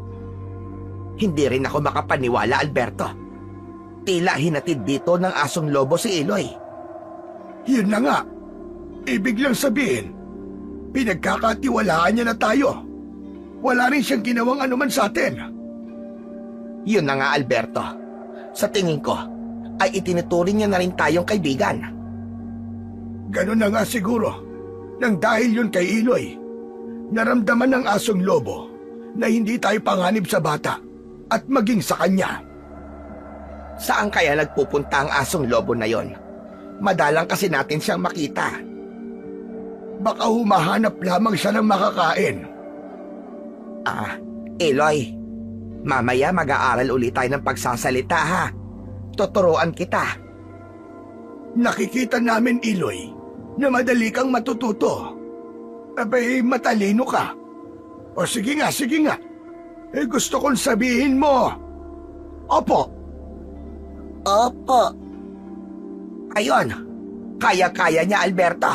Hindi rin ako makapaniwala, Alberto. Tila hinatid dito ng asong lobo si Iloy. Yun na nga. Ibig lang sabihin, pinagkakatiwalaan niya na tayo. Wala rin siyang ginawang anuman sa atin. Yun na nga, Alberto. Sa tingin ko, ay itinuturing niya na rin tayong kaibigan. Ganun na nga siguro. Nang dahil yun kay Iloy, naramdaman ng asong lobo na hindi tayo panganib sa bata at maging sa kanya. Saan kaya nagpupunta ang asong lobo na yon? Madalang kasi natin siyang makita. Baka humahanap lamang siya ng makakain. Iloy, mamaya mag-aaral ulit tayo ng pagsasalita, ha? Tuturuan kita. Nakikita namin, Iloy, na madali kang matututo. Abay, matalino ka. O sige nga, sige nga. Gusto kong sabihin mo. Opo. Opo. Ayun, kaya-kaya niya, Alberto.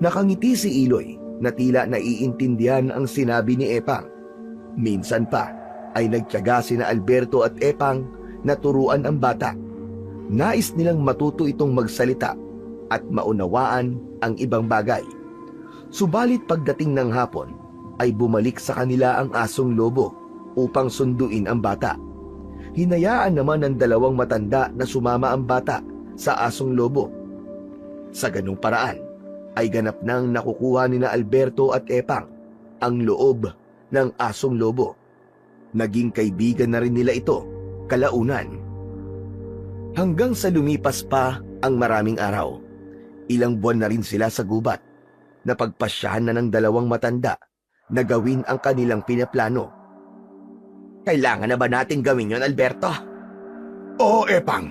Nakangiti si Iloy na tila naiintindihan ang sinabi ni Epang. Minsan pa ay nagtiyaga sina Alberto at Epang na turuan ang bata. Nais nilang matuto itong magsalita at maunawaan ang ibang bagay. Subalit pagdating ng hapon ay bumalik sa kanila ang asong lobo upang sunduin ang bata. Hinayaan naman ng dalawang matanda na sumama ang bata sa asong lobo. Sa ganung paraan ay ganap nang nakukuha ni na Alberto at Epang ang loob ng asong lobo. Naging kaibigan na rin nila ito kalaunan. Hanggang sa lumipas pa ang maraming araw, ilang buwan na rin sila sa gubat. Napagpasyahan na ng dalawang matanda na gawin ang kanilang pinaplano. Kailangan na ba natin gawin yon, Alberto? Oo, Epang.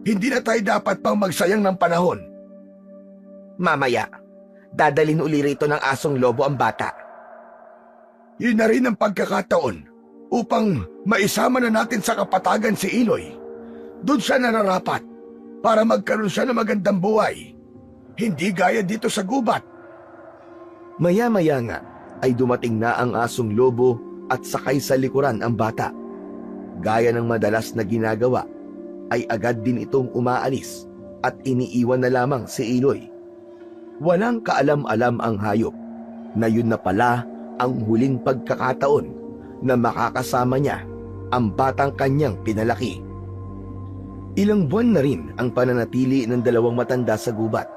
Hindi na tayo dapat pang magsayang ng panahon. Mamaya, dadalhin uli rito ng asong lobo ang bata. Yun na rin ang pagkakataon upang maisama na natin sa kapatagan si Iloy. Doon siya nararapat para magkaroon siya ng magandang buhay. Hindi gaya dito sa gubat. Maya-maya nga ay dumating na ang asong lobo at sakay sa likuran ang bata. Gaya ng madalas na ginagawa, ay agad din itong umaalis at iniiwan na lamang si Iloy. Walang kaalam-alam ang hayop na yun na pala ang huling pagkakataon na makakasama niya ang batang kanyang pinalaki. Ilang buwan na rin ang pananatili ng dalawang matanda sa gubat.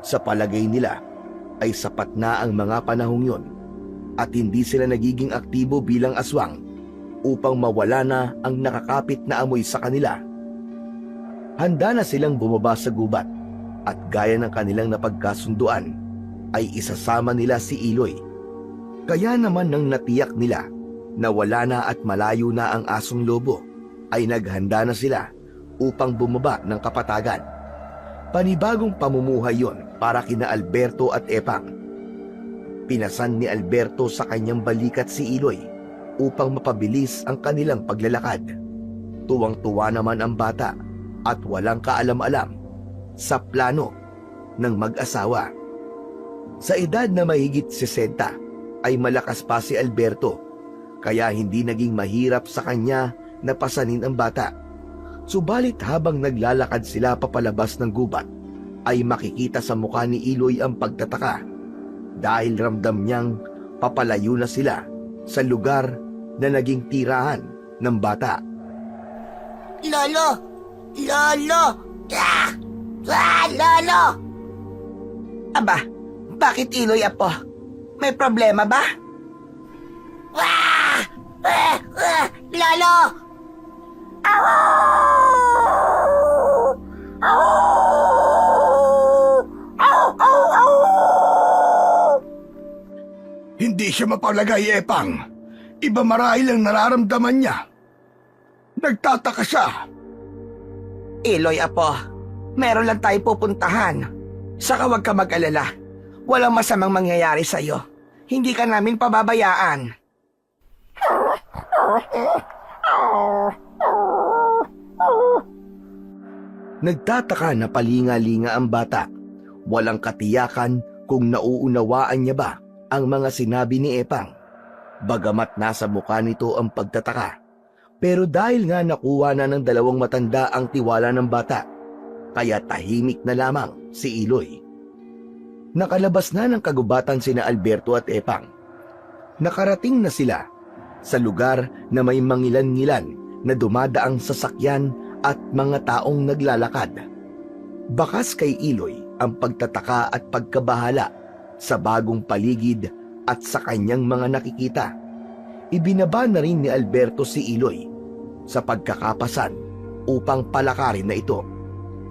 Sa palagay nila ay sapat na ang mga panahong yon at hindi sila nagiging aktibo bilang aswang upang mawala na ang nakakapit na amoy sa kanila. Handa na silang bumaba sa gubat at gaya ng kanilang napagkasunduan ay isasama nila si Iloy. Kaya naman nang natiyak nila na wala na at malayo na ang asong lobo, ay naghanda na sila upang bumaba ng kapatagan. Panibagong pamumuhay yon para kina Alberto at Epang. Pinasan ni Alberto sa kanyang balikat si Iloy upang mapabilis ang kanilang paglalakad. Tuwang-tuwa naman ang bata at walang kaalam-alam sa plano ng mag-asawa. Sa edad na mahigit 60 ay malakas pa si Alberto, kaya hindi naging mahirap sa kanya na pasanin ang bata. Subalit habang naglalakad sila papalabas ng gubat, ay makikita sa mukha ni Iloy ang pagtataka dahil ramdam niyang papalayo na sila sa lugar na naging tirahan ng bata. Lolo! Lolo! Ah! Ah, Lolo! Aba, bakit Iloy, apo? May problema ba? Ah! Ah! Ah! Lolo! Aw! Aw! Aw! Aw! Aw! Hindi siya mapalagay, Epang. Iba marahil ang nararamdaman niya. Nagtataka siya. Iloy, apo, meron lang tayo pupuntahan. Saka huwag ka mag-alala. Walang masamang mangyayari sa'yo. Hindi ka namin pababayaan. Nagtataka na palinga-linga ang bata. Walang katiyakan kung nauunawaan niya ba ang mga sinabi ni Epang. Bagamat nasa mukha nito ang pagtataka. Pero dahil nga nakuha na ng dalawang matanda ang tiwala ng bata, kaya tahimik na lamang si Iloy. Nakalabas na ng kagubatan sina Alberto at Epang. Nakarating na sila sa lugar na may mangilan-ngilan na dumadaang sasakyan at mga taong naglalakad. Bakas kay Iloy ang pagtataka at pagkabahala sa bagong paligid at sa kanyang mga nakikita. Ibinaba na rin ni Alberto si Iloy sa pagkakapasan upang palakarin na ito.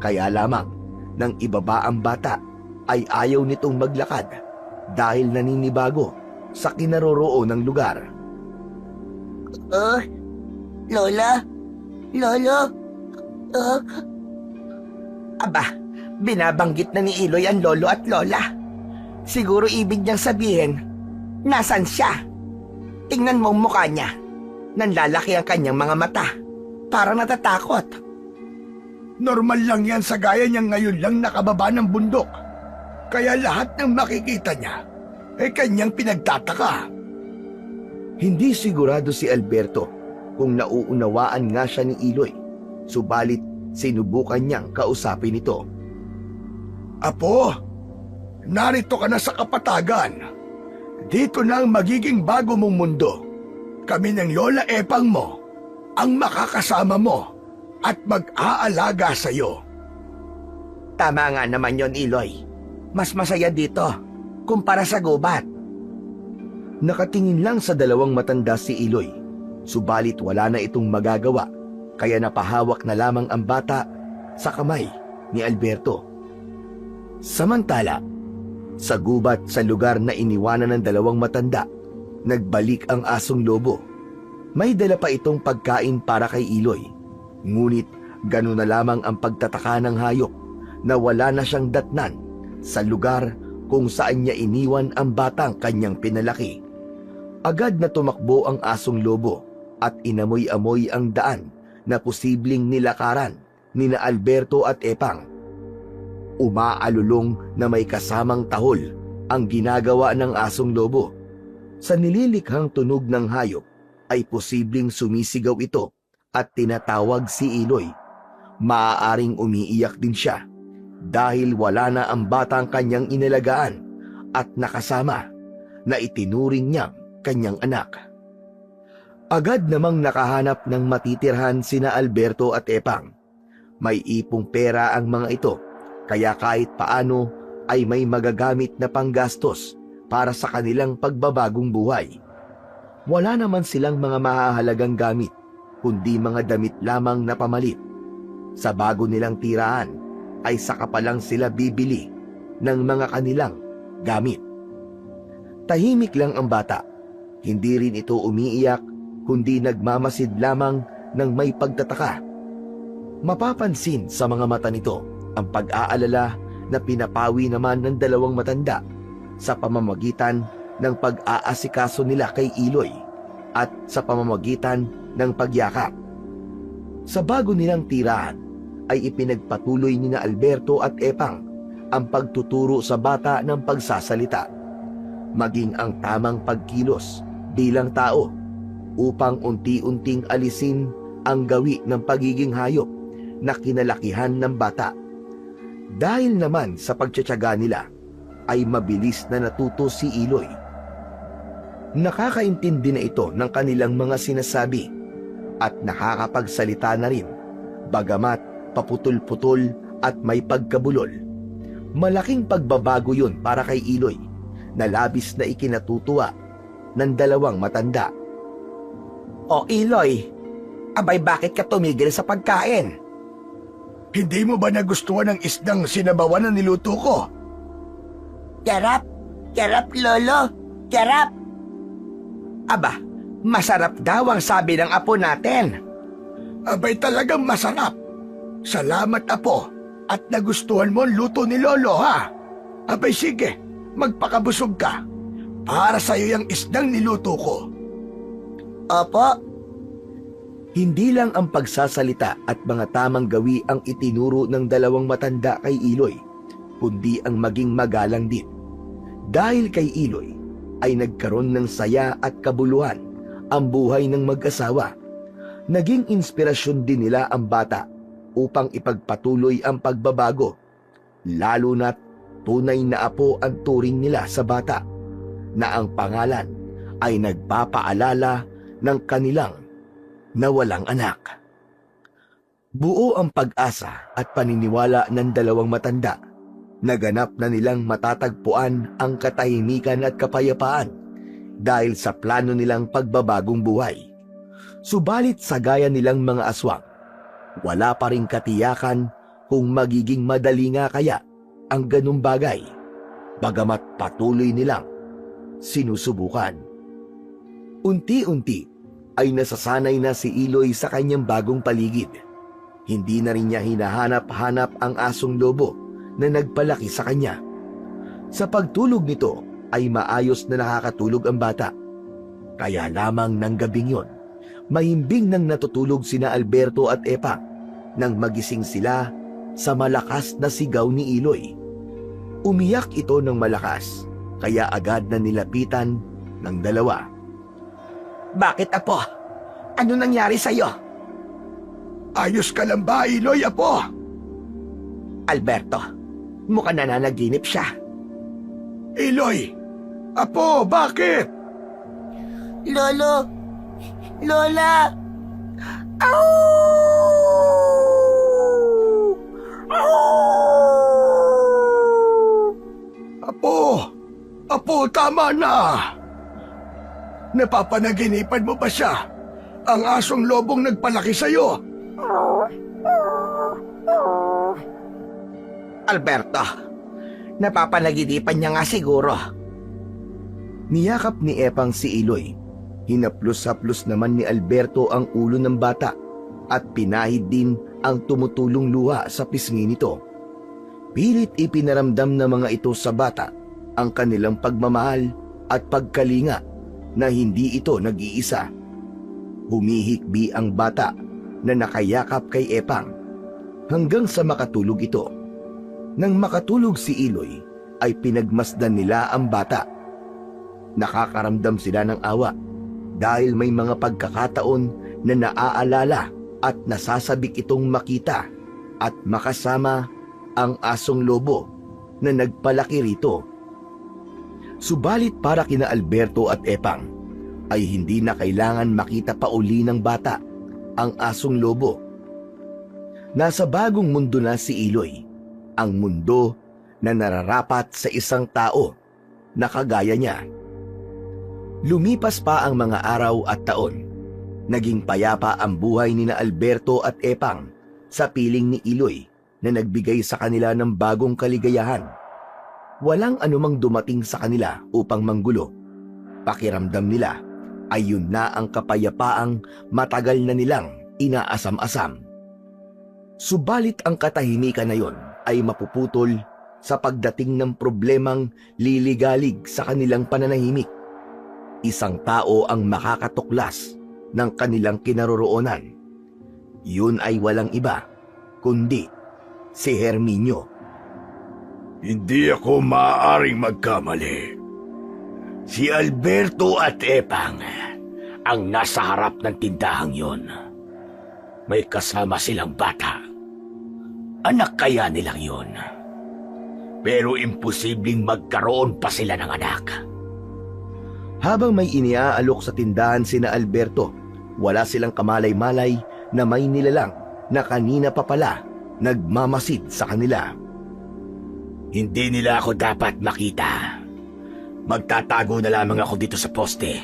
Kaya lamang nang ibaba ang bata ay ayaw nitong maglakad dahil naninibago sa kinaroroon ng lugar. Lola? Lolo? Aba, binabanggit na ni Iloy ang lolo at lola. Siguro ibig niyang sabihin, nasan siya? Tingnan mo ang mukha niya. Nanlalaki ang kanyang mga mata. Parang natatakot. Normal lang yan sa gaya niya ngayon lang nakababa ng bundok. Kaya lahat ng makikita niya ay kanyang pinagtataka. Hindi sigurado si Alberto kung nauunawaan nga siya ni Iloy. Subalit sinubukan niyang kausapin ito. Apo, narito ka na sa kapatagan. Dito na ang magiging bago mong mundo. Kami ng Lola Epang mo ang makakasama mo at mag-aalaga sa iyo. Tama nga naman yon, Iloy. Mas masaya dito kumpara sa gubat. Nakatingin lang sa dalawang matanda si Iloy. Subalit wala na itong magagawa, kaya napahawak na lamang ang bata sa kamay ni Alberto. Samantala, sa gubat sa lugar na iniwanan ng dalawang matanda, nagbalik ang asong lobo. May dala pa itong pagkain para kay Iloy. Ngunit gano'n na lamang ang pagtataka ng hayop na wala na siyang datnan sa lugar kung saan niya iniwan ang batang kanyang pinalaki. Agad na tumakbo ang asong lobo at inamoy-amoy ang daan na posibleng nilakaran nina Alberto at Epang. Umaalulong na may kasamang tahol ang ginagawa ng asong lobo. Sa nililikhang tunog ng hayop ay posibleng sumisigaw ito at tinatawag si Iloy. Maaaring umiiyak din siya dahil wala na ang batang kanyang inalagaan at nakasama na itinuring niyang kanyang anak. Agad namang nakahanap ng matitirhan sina Alberto at Epang. May ipong pera ang mga ito, kaya kahit paano ay may magagamit na panggastos para sa kanilang pagbabagong buhay. Wala naman silang mga mahahalagang gamit, kundi mga damit lamang na pamalit. Sa bago nilang tirahan ay saka pa lang sila bibili ng mga kanilang gamit. Tahimik lang ang bata. Hindi rin ito umiiyak, kundi nagmamasid lamang ng may pagtataka. Mapapansin sa mga mata nito ang pag-aalala na pinapawi naman ng dalawang matanda sa pamamagitan ng pag-aasikaso nila kay Iloy at sa pamamagitan ng pagyakap. Sa bago nilang tirahan ay ipinagpatuloy ni na Alberto at Epang ang pagtuturo sa bata ng pagsasalita, maging ang tamang pagkilos bilang tao upang unti-unting alisin ang gawi ng pagiging hayop na kinalakihan ng bata. Dahil naman sa pagtsatsaga nila ay mabilis na natuto si Iloy. Nakakaintindi na ito ng kanilang mga sinasabi at nakakapagsalita na rin, bagamat paputol-putol at may pagkabulol. Malaking pagbabago yun para kay Iloy na labis na ikinatutuwa ng dalawang matanda. O Iloy, abay bakit ka tumigil sa pagkain? Hindi mo ba nagustuhan ang isdang sinabawan na niluto ko? Yarap! Yarap, Lolo! Yarap! Aba, masarap daw ang sabi ng apo natin. Abay talagang masarap. Salamat, Apo. At nagustuhan mo ang luto ni Lolo, ha? Abay sige, magpakabusog ka. Para sa'yo yung isdang niluto ko. Opo. Hindi lang ang pagsasalita at mga tamang gawi ang itinuro ng dalawang matanda kay Iloy, kundi ang maging magalang din. Dahil kay Iloy ay nagkaroon ng saya at kabuluhan ang buhay ng mag-asawa. Naging inspirasyon din nila ang bata upang ipagpatuloy ang pagbabago, lalo na't tunay na apo ang turing nila sa bata, na ang pangalan ay nagpapaalala ng kanilang nawalang anak. Buo ang pag-asa at paniniwala ng dalawang matanda. Naganap na nilang matatagpuan ang katahimikan at kapayapaan dahil sa plano nilang pagbabagong buhay. Subalit sa gaya nilang mga aswang, wala pa ring katiyakan kung magiging madali nga kaya ang ganung bagay, bagamat patuloy nilang sinusubukan. Unti-unti ay nasasanay na si Iloy sa kanyang bagong paligid. Hindi na rin niya hinahanap-hanap ang asong lobo na nagpalaki sa kanya. Sa pagtulog nito ay maayos na nakakatulog ang bata. Kaya lamang ng gabing yon, mahimbing nang natutulog sina Alberto at Epa nang magising sila sa malakas na sigaw ni Iloy. Umiyak ito ng malakas, kaya agad na nilapitan ng dalawa. Bakit, Apo? Ano nangyari sa'yo? Ayos ka lang ba, Iloy, Apo? Alberto, mukhang nananaginip siya. Iloy! Apo, bakit? Lolo! Lola! Au! Apo! Apo, tama na! Napapanaginipan mo ba siya? Ang asong lobong nagpalaki sa'yo? Alberto, napapanaginipan niya nga siguro. Niyakap ni Epang si Iloy. Hinaplos-haplos naman ni Alberto ang ulo ng bata at pinahid din ang tumutulong luha sa pisngi nito. Pilit ipinaramdam ng mga ito sa bata ang kanilang pagmamahal at pagkalinga na hindi ito nag-iisa. Humihikbi ang bata na nakayakap kay Epang hanggang sa makatulog ito. Nang makatulog si Iloy ay pinagmasdan nila ang bata. Nakakaramdam sila ng awa dahil may mga pagkakataon na naaalala at nasasabik itong makita at makasama ang asong lobo na nagpalaki rito. Subalit para kina Alberto at Epang ay hindi na kailangan makita pa uli ng bata ang asong lobo. Nasa bagong mundo na si Iloy, ang mundo na nararapat sa isang tao na kagaya niya. Lumipas pa ang mga araw at taon. Naging payapa ang buhay ni na Alberto at Epang sa piling ni Iloy na nagbigay sa kanila ng bagong kaligayahan. Walang anumang dumating sa kanila upang manggulo. Pakiramdam nila ay yun na ang kapayapaang matagal na nilang inaasam-asam. Subalit ang katahimikan na yon ay mapuputol sa pagdating ng problemang liligalig sa kanilang pananahimik. Isang tao ang makakatuklas ng kanilang kinaroroonan. Yun ay walang iba kundi si Herminio. Hindi ako maaaring magkamali. Si Alberto at Epang ang nasa harap ng tindahang yon. May kasama silang bata. Anak kaya nilang yon. Pero imposibleng magkaroon pa sila ng anak. Habang may iniaalok sa tindahan sina Alberto, wala silang kamalay-malay na may nilalang na kanina pa pala nagmamasid sa kanila. Hindi nila ako dapat makita. Magtatago na lamang ako dito sa poste.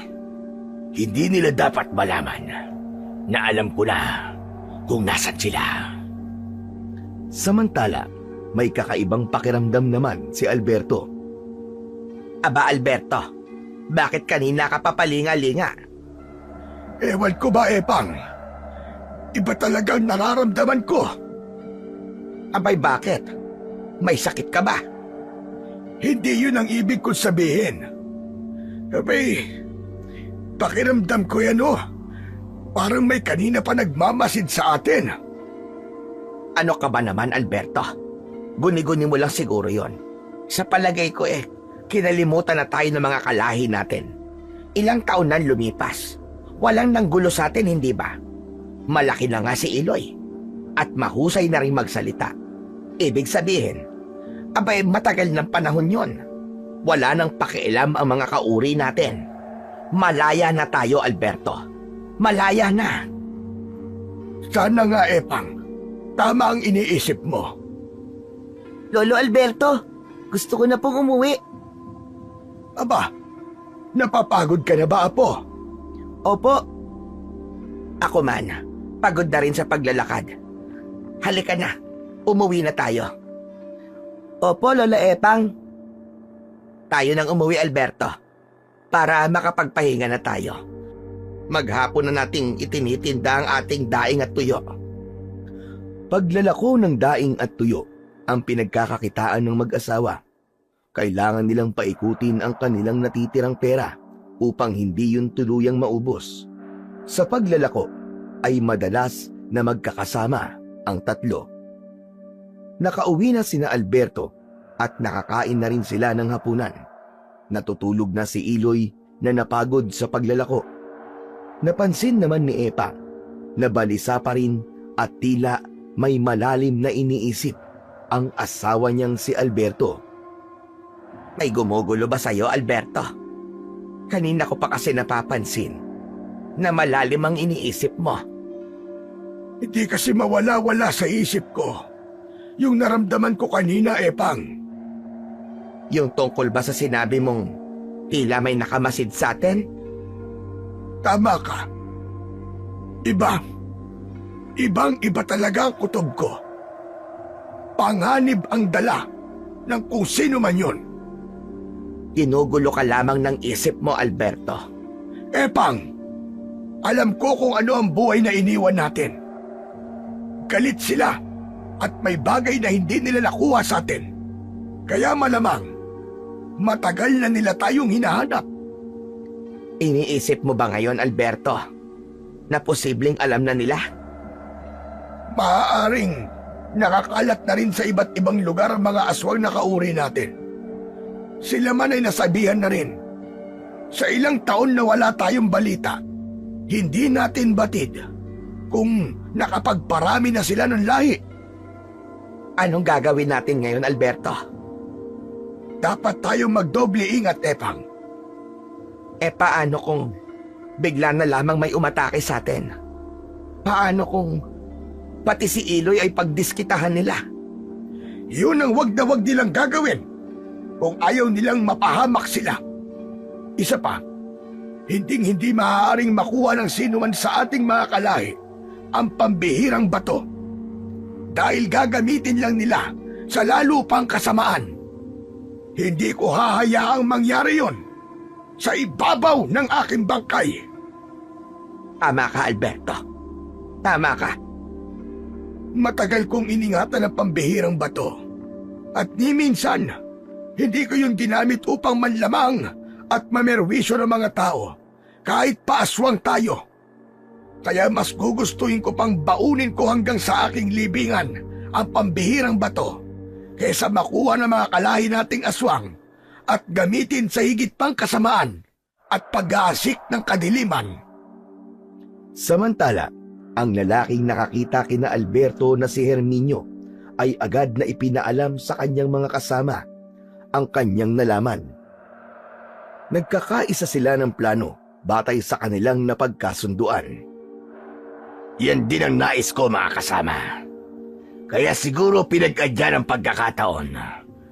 Hindi nila dapat malaman na alam ko na kung nasan sila. Samantala, may kakaibang pakiramdam naman si Alberto. Aba Alberto, bakit kanina ka papalinga-linga? Ewan ko ba, Epang? Iba talagang nararamdaman ko. Abay bakit? May sakit ka ba? Hindi yun ang ibig kong sabihin. Abay, pakiramdam ko yan Parang may kanina pa nagmamasid sa atin. Ano ka ba naman Alberto? Guni-guni mo lang siguro yon. Sa palagay ko kinalimutan na tayo ng mga kalahi natin. Ilang taon na lumipas. Walang nanggulo sa atin, hindi ba? Malaki na nga si Iloy. At mahusay na rin magsalita. Ibig sabihin, abay matagal ng panahon yon. Wala nang pakialam ang mga kauri natin. Malaya na tayo, Alberto. Malaya na. Sana nga, Epang. Tama ang iniisip mo. Lolo Alberto, gusto ko na pong umuwi. Aba, napapagod ka na ba, Apo? Opo. Ako man, pagod na rin sa paglalakad. Halika na, umuwi na tayo. Opo, Lola Epang. Tayo nang umuwi, Alberto, para makapagpahinga na tayo. Maghapon na nating itinitinda ang ating daing at tuyo. Paglalako ng daing at tuyo ang pinagkakakitaan ng mag-asawa. Kailangan nilang paikutin ang kanilang natitirang pera upang hindi yun tuluyang maubos. Sa paglalako ay madalas na magkakasama ang tatlo. Nakauwi na sina Alberto at nakakain na rin sila ng hapunan. Natutulog na si Iloy na napagod sa paglalako. Napansin naman ni Epa na balisa pa rin at tila may malalim na iniisip ang asawa niyang si Alberto. May gumugulo ba sa'yo, Alberto? Kanina ko pa kasi napapansin na malalim ang iniisip mo. Hindi kasi mawala-wala sa isip ko yung naramdaman ko kanina, Epang. Yung tungkol ba sa sinabi mong tila may nakamasid sa atin? Tama ka. Ibang-iba talaga ang kutob ko. Panganib ang dala ng kung sino man yun. Ginugulo ka lamang ng isip mo, Alberto. Epang, alam ko kung ano ang buhay na iniwan natin. Galit sila at may bagay na hindi nila nakuha sa atin. Kaya malamang, matagal na nila tayong hinahanap. Iniisip mo ba ngayon, Alberto, na posibleng alam na nila? Maaaring nakakalat na rin sa iba't ibang lugar ang mga aswang na kauri natin. Sila man ay nasabihan na rin. Sa ilang taon na wala tayong balita, hindi natin batid kung nakapagparami na sila ng lahi. Anong gagawin natin ngayon, Alberto? Dapat tayong magdoble ingat, Epang. Paano kung bigla na lamang may umatake sa atin? Paano kung pati si Iloy ay pagdiskitahan nila? Yun ang wag na wag nilang gagawin kung ayaw nilang mapahamak sila. Isa pa, hindi maaaring makuha ng sinuman sa ating mga kalahi ang pambihirang bato dahil gagamitin lang nila sa lalo pang kasamaan. Hindi ko hahayaang mangyari yon sa ibabaw ng aking bangkay. Tama ka, Alberto. Tama ka. Matagal kong iningatan ang pambihirang bato at ni minsan hindi ko yun ginamit upang manlamang at mamerwisyo ng mga tao kahit paaswang tayo. Kaya mas gugustuhin ko pang baunin ko hanggang sa aking libingan ang pambihirang bato kaysa makuha ng mga kalahi nating aswang at gamitin sa higit pang kasamaan at pag-aasik ng kadiliman. Samantala, ang lalaking nakakita kina Alberto na si Herminio ay agad na ipinaalam sa kanyang mga kasama ang kanyang nalaman. Nagkakaisa sila ng plano batay sa kanilang napagkasunduan. Yan din ang nais ko, mga kasama. Kaya siguro pinag-adyan ang pagkakataon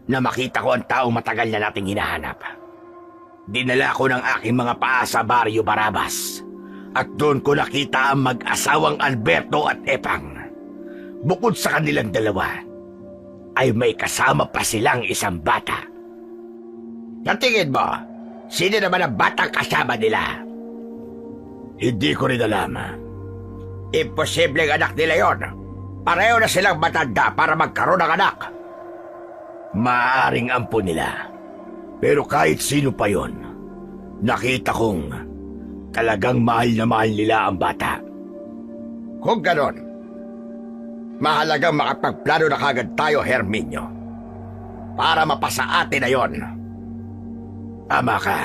na makita ko ang taong matagal na nating hinahanap. Dinala ko ng aking mga paa sa Barrio Barabas at doon ko nakita ang mag-asawang Alberto at Epang. Bukod sa kanilang dalawa, ay may kasama pa silang isang bata. Sa tingin mo, sino naman ang batang kasama nila? Hindi ko rin alam. Imposibleng anak nila yon. Pareho na silang matanda para magkaroon ng anak. Maaaring ampon nila. Pero kahit sino pa yon, nakita kong talagang mahal na mahal nila ang bata. Kung ganon, mahalagang makapagplano na kagad tayo, Herminio, para mapasa atin na yon. Tama ka.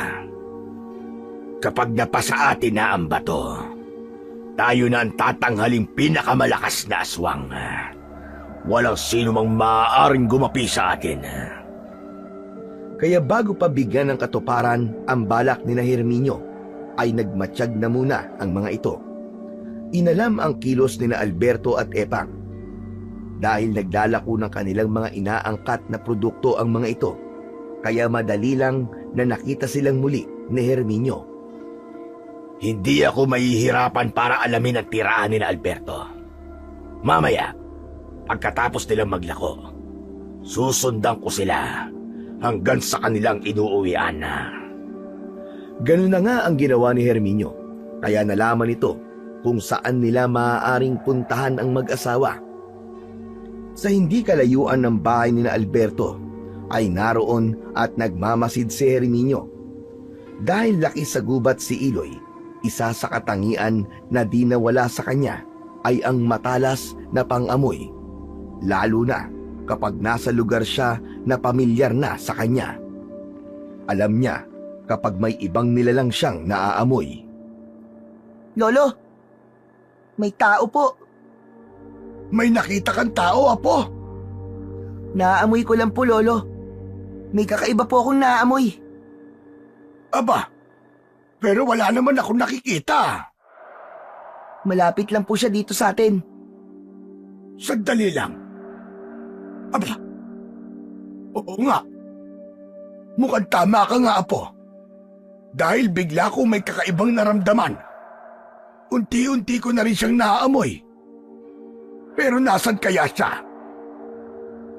Kapag napasa atin na ang bato, tayo na ang tatanghaling pinakamalakas na aswang. Walang sino mang maaaring gumapi sa atin. Kaya bago pa bigyan ng katuparan ang balak ni Herminio, ay nagmatsyag na muna ang mga ito. Inalam ang kilos ni Alberto at Epang. Dahil naglalako ng kanilang mga inaangkat na produkto ang mga ito, kaya madali lang na nakita silang muli ni Herminio. Hindi ako mahihirapan para alamin ang tiraan ni Alberto. Mamaya, pagkatapos nilang maglako, susundan ko sila hanggang sa kanilang inuuwian na. Ganun na nga ang ginawa ni Herminio, kaya nalaman ito kung saan nila maaaring puntahan ang mag-asawa. Sa hindi kalayuan ng bahay ni Alberto, ay naroon at nagmamasid si Herminio. Dahil laki sa gubat si Iloy, isa sa katangian na di nawala sa kanya ay ang matalas na pang-amoy, lalo na kapag nasa lugar siya na pamilyar na sa kanya. Alam niya kapag may ibang nilalang siyang naaamoy. Lolo, may tao po. May nakita kang tao, Apo? Naaamoy ko lang po, Lolo. May kakaiba po akong naaamoy. Aba, pero wala naman akong nakikita. Malapit lang po siya dito sa atin. Sandali lang. Aba, oo nga. Mukhang tama ka nga, Apo. Dahil bigla kong may kakaibang naramdaman. Unti-unti ko na rin siyang naaamoy. Pero nasan kaya siya?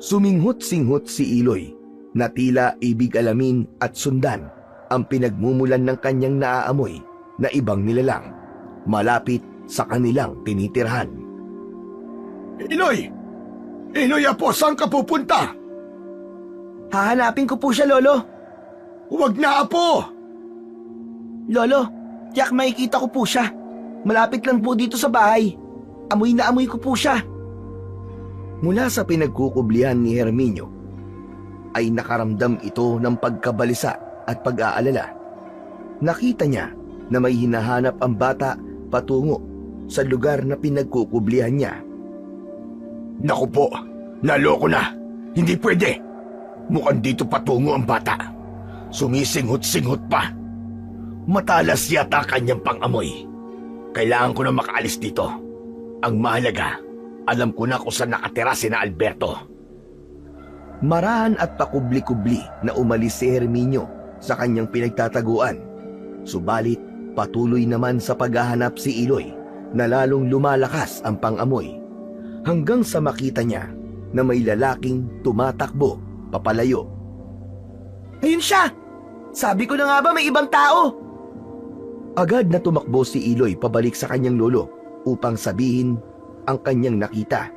Suminghot-singhot si Iloy na tila ibig alamin at sundan ang pinagmumulan ng kanyang naaamoy na ibang nilalang malapit sa kanilang tinitirhan. Iloy! Iloy, Apo, saan ka pupunta? Hahanapin ko po siya, Lolo. Huwag na, Apo! Lolo, tiyak makikita ko po siya. Malapit lang po dito sa bahay. Amoy na amoy ko po siya. Mula sa pinagkukublihan ni Herminio, ay nakaramdam ito ng pagkabalisa at pag-aalala. Nakita niya na may hinahanap ang bata patungo sa lugar na pinagkukublihan niya. Naku po, naloko na. Hindi pwede. Mukhang dito patungo ang bata. Sumisinghot-singhot pa. Matalas yata kanyang pangamoy. Kailangan ko na makaalis dito. Ang mahalaga, alam ko na kung saan nakatira si na Alberto. Marahan at pakubli-kubli na umalis si Herminio sa kanyang pinagtataguan. Subalit patuloy naman sa paghahanap si Iloy na lalong lumalakas ang pangamoy hanggang sa makita niya na may lalaking tumatakbo papalayo. Ayun siya! Sabi ko na nga ba may ibang tao? Agad na tumakbo si Iloy pabalik sa kanyang lolo upang sabihin ang kanyang nakita.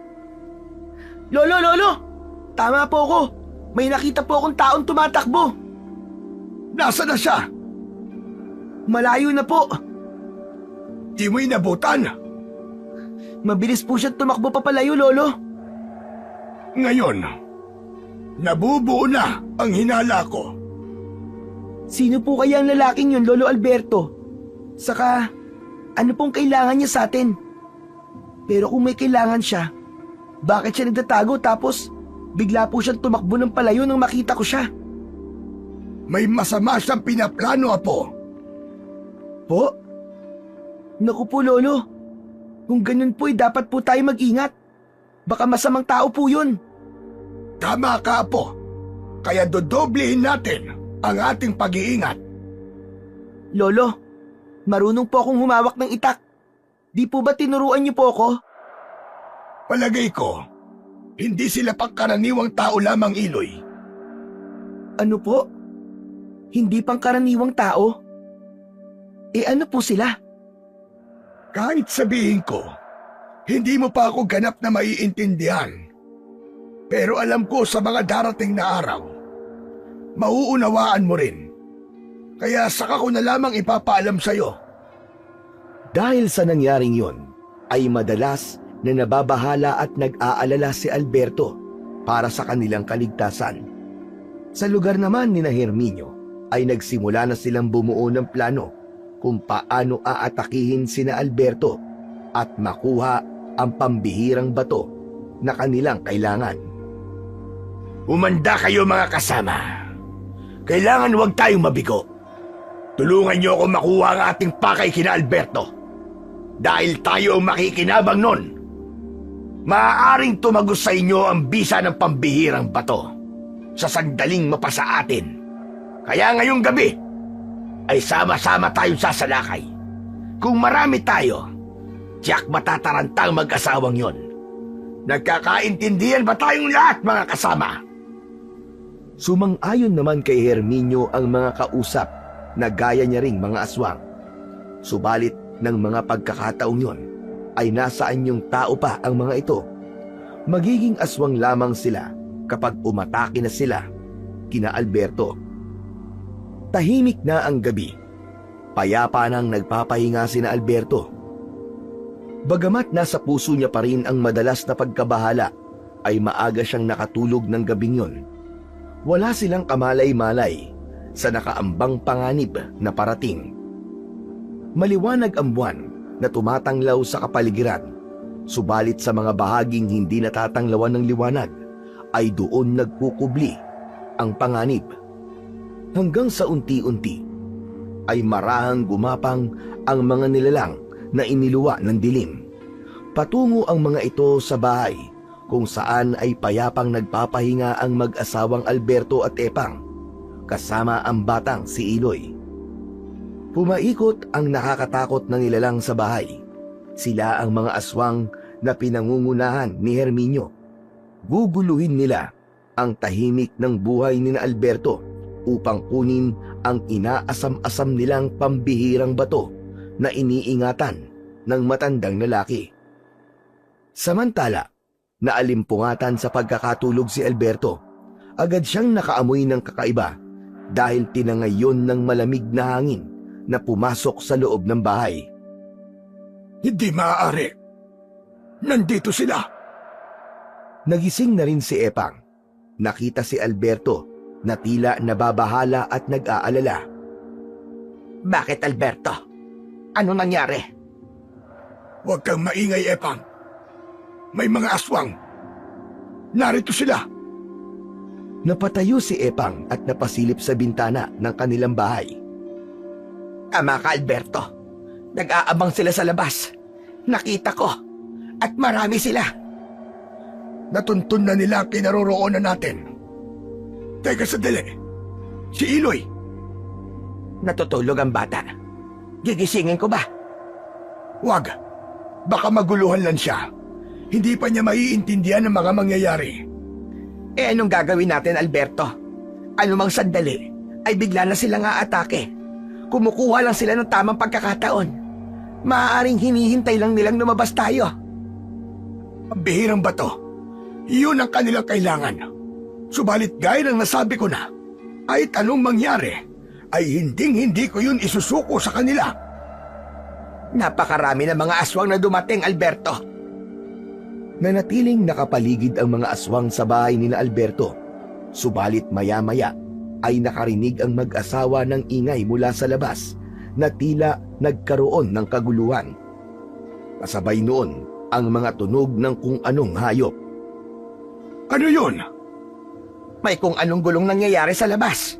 Lolo, lolo! Tama po ko. May nakita po akong taong tumatakbo. Nasaan na siya? Malayo na po. Di mo inabutan. Mabilis po siya tumakbo papalayo, lolo. Ngayon, nabubuo na ang hinala ko. Sino po kaya ang lalaking yun, Lolo Alberto? Saka, ano pong kailangan niya sa atin? Pero kung may kailangan siya, bakit siya nagtatago tapos bigla po siyang tumakbo ng palayo nang makita ko siya? May masama siyang pinaplano, Apo. Po? Naku po, Lolo. Kung ganun po, dapat po tayo mag-ingat. Baka masamang tao po yun. Tama ka, Apo. Kaya dodoblehin natin ang ating pag-iingat. Lolo, marunong po akong humawak ng itak. Di po ba tinuruan niyo po ako? Palagay ko, hindi sila pangkaraniwang tao lamang, Iloy. Ano po? Hindi pangkaraniwang tao? Ano po sila? Kahit sabihin ko, hindi mo pa ako ganap na maiintindihan. Pero alam ko sa mga darating na araw, mauunawaan mo rin. Kaya saka ko na lamang ipapaalam sa'yo. Dahil sa nangyaring yon, ay madalas na nababahala at nag-aalala si Alberto para sa kanilang kaligtasan. Sa lugar naman ni Herminio ay nagsimula na silang bumuo ng plano kung paano aatakihin sina Alberto at makuha ang pambihirang bato na kanilang kailangan. Umanda kayo mga kasama. Kailangan huwag tayong mabigo. Tulungan niyo ako makuha ang ating pakay kina Alberto. Dahil tayo ang makikinabang nun. Maaaring tumagos sa inyo ang bisa ng pambihirang bato sa sandaling mapasa atin. Kaya ngayong gabi ay sama-sama tayong sasalakay. Kung marami tayo, tiyak matataranta ang mag-asawang yon. Nagkakaintindihan ba tayong lahat, mga kasama? Sumang-ayon naman kay Herminio ang mga kausap na gaya niya ring mga aswang. Subalit ng mga pagkakataong yon ay nasaan yung tao pa ang mga ito. Magiging aswang lamang sila kapag umatake na sila kina Alberto. Tahimik na ang gabi. Payapa nang nagpapahinga sina Alberto. Bagamat nasa puso niya pa rin ang madalas na pagkabahala, ay maaga siyang nakatulog ng gabing yon. Wala silang kamalay-malay sa nakaambang panganib na parating. Maliwanag ang buwan na tumatanglaw sa kapaligiran, subalit sa mga bahaging hindi natatanglawan ng liwanag ay doon nagkukubli ang panganib. Hanggang sa unti-unti ay marahang gumapang ang mga nilalang na iniluwa ng dilim. Patungo ang mga ito sa bahay kung saan ay payapang nagpapahinga ang mag-asawang Alberto at Epang kasama ang batang si Iloy. Pumaikot ang nakakatakot na nilalang sa bahay. Sila ang mga aswang na pinangungunahan ni Herminio. Guguluhin nila ang tahimik ng buhay ni Alberto upang kunin ang inaasam-asam nilang pambihirang bato na iniingatan ng matandang lalaki. Samantala, naalimpungatan sa pagkakatulog si Alberto. Agad siyang nakaamoy ng kakaiba dahil tinangayon ng malamig na hangin na pumasok sa loob ng bahay. Hindi maaari. Nandito sila. Nagising na rin si Epang. Nakita si Alberto na tila nababahala at nag-aalala. Bakit, Alberto? Ano nangyari? Huwag kang maingay, Epang. May mga aswang. Narito sila. Napatayo si Epang at napasilip sa bintana ng kanilang bahay. Tama ka, Alberto. Nag-aabang sila sa labas. Nakita ko. At marami sila. Natuntun na nila ang kinaroroonan natin. Teka sandali. Si Iloy. Natutulog ang bata. Gigisingin ko ba? Huwag. Baka maguluhan lang siya. Hindi pa niya maiintindihan ang mga mangyayari. Eh anong gagawin natin, Alberto? Anumang sandali ay bigla na silang aatake. Kumukuha lang sila ng tamang pagkakataon. Maaaring hinihintay lang nilang lumabas tayo. Ang bihirang bato. Iyon ang kanilang kailangan. Subalit gaya ng nasabi ko na, kahit anong mangyari, ay hinding-hindi ko yun isusuko sa kanila. Napakarami ng mga aswang na dumating, Alberto. Nanatiling nakapaligid ang mga aswang sa bahay ni Alberto. Subalit maya-maya ay nakarinig ang mag-asawa ng ingay mula sa labas na tila nagkaroon ng kaguluhan. Kasabay noon ang mga tunog ng kung anong hayop. Ano yun? May kung anong gulong nangyayari sa labas.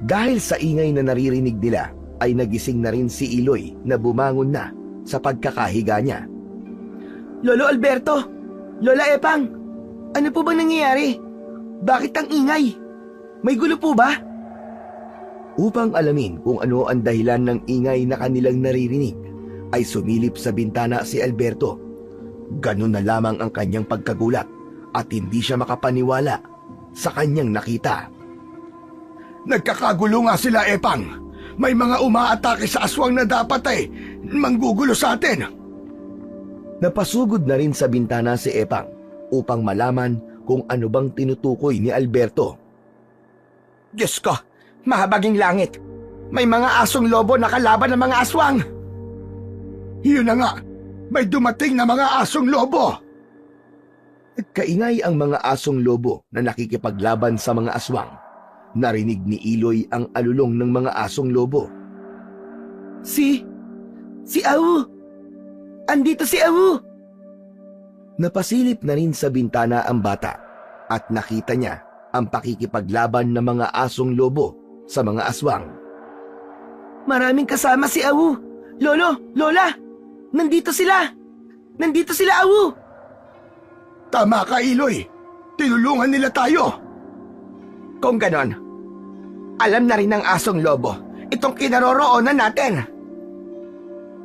Dahil sa ingay na naririnig nila, ay nagising na rin si Iloy na bumangon na sa pagkakahiga niya. Lolo Alberto, Lola Epang, ano po bang nangyayari? Bakit ang ingay? May gulo po ba? Upang alamin kung ano ang dahilan ng ingay na kanilang naririnig, ay sumilip sa bintana si Alberto. Ganun na lamang ang kanyang pagkagulat at hindi siya makapaniwala sa kanyang nakita. Nagkakagulo nga sila, Epang. May mga umaatake sa aswang na dapat ay manggugulo sa atin. Napasugod na rin sa bintana si Epang upang malaman kung ano bang tinutukoy ni Alberto. Diyos ko, mahabaging langit. May mga asong lobo na kalaban ng mga aswang. Iyon na nga, may dumating na mga asong lobo. Kaingay ang mga asong lobo na nakikipaglaban sa mga aswang. Narinig ni Iloy ang alulong ng mga asong lobo. Si Awu! Andito si Awu! Napasilip na rin sa bintana ang bata at nakita niya ang pakikipaglaban ng mga asong lobo sa mga aswang. Maraming kasama si Awu! Lolo! Lola! Nandito sila! Nandito sila, Awu! Tama ka, Iloy. Tinulungan nila tayo. Kung ganon, alam na rin ng asong lobo itong kinaroroonan natin.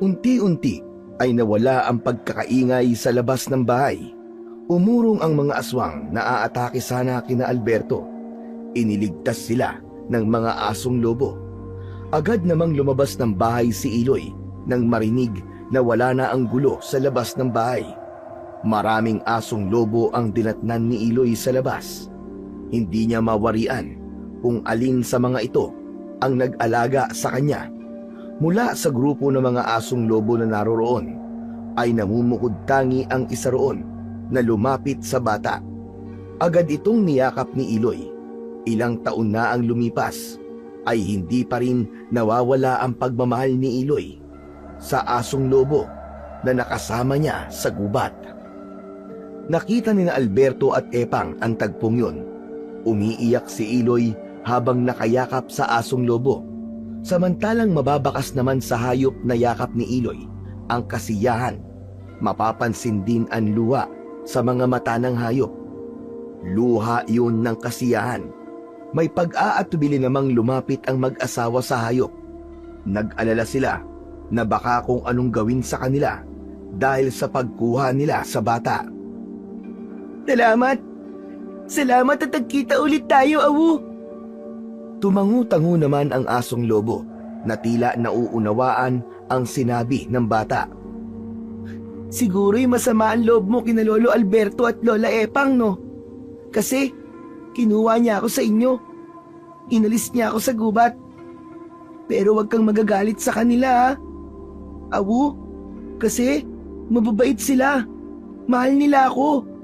Unti-unti ay nawala ang pagkakaingay sa labas ng bahay. Umurong ang mga aswang na aatake sana kina Alberto. Iniligtas sila ng mga asong lobo. Agad namang lumabas ng bahay si Iloy nang marinig na wala na ang gulo sa labas ng bahay. Maraming asong lobo ang dinatnan ni Iloy sa labas. Hindi niya mawarian kung alin sa mga ito ang nag-alaga sa kanya. Mula sa grupo ng mga asong lobo na naroroon, ay namumukod tangi ang isa roon na lumapit sa bata. Agad itong niyakap ni Iloy. Ilang taon na ang lumipas, ay hindi pa rin nawawala ang pagmamahal ni Iloy sa asong lobo na nakasama niya sa gubat. Nakita ni Alberto at Epang ang tagpong yun. Umiiyak si Iloy habang nakayakap sa asong lobo. Samantalang mababakas naman sa hayop na yakap ni Iloy ang kasiyahan. Mapapansin din ang luha sa mga mata ng hayop. Luha yun ng kasiyahan. May pag-aatubili namang lumapit ang mag-asawa sa hayop. Nag-alala sila na baka kung anong gawin sa kanila dahil sa pagkuha nila sa bata. Salamat! Salamat at nagkita ulit tayo, Awu! Tumangu-tangu naman ang asong lobo na tila nauunawaan ang sinabi ng bata. Siguro'y masama ang loob mo kina Lolo Alberto at Lola Epang, no? Kasi kinuha niya ako sa inyo. Inalis niya ako sa gubat. Pero wag kang magagalit sa kanila, ha? Awu, kasi mababait sila. Mahal nila ako.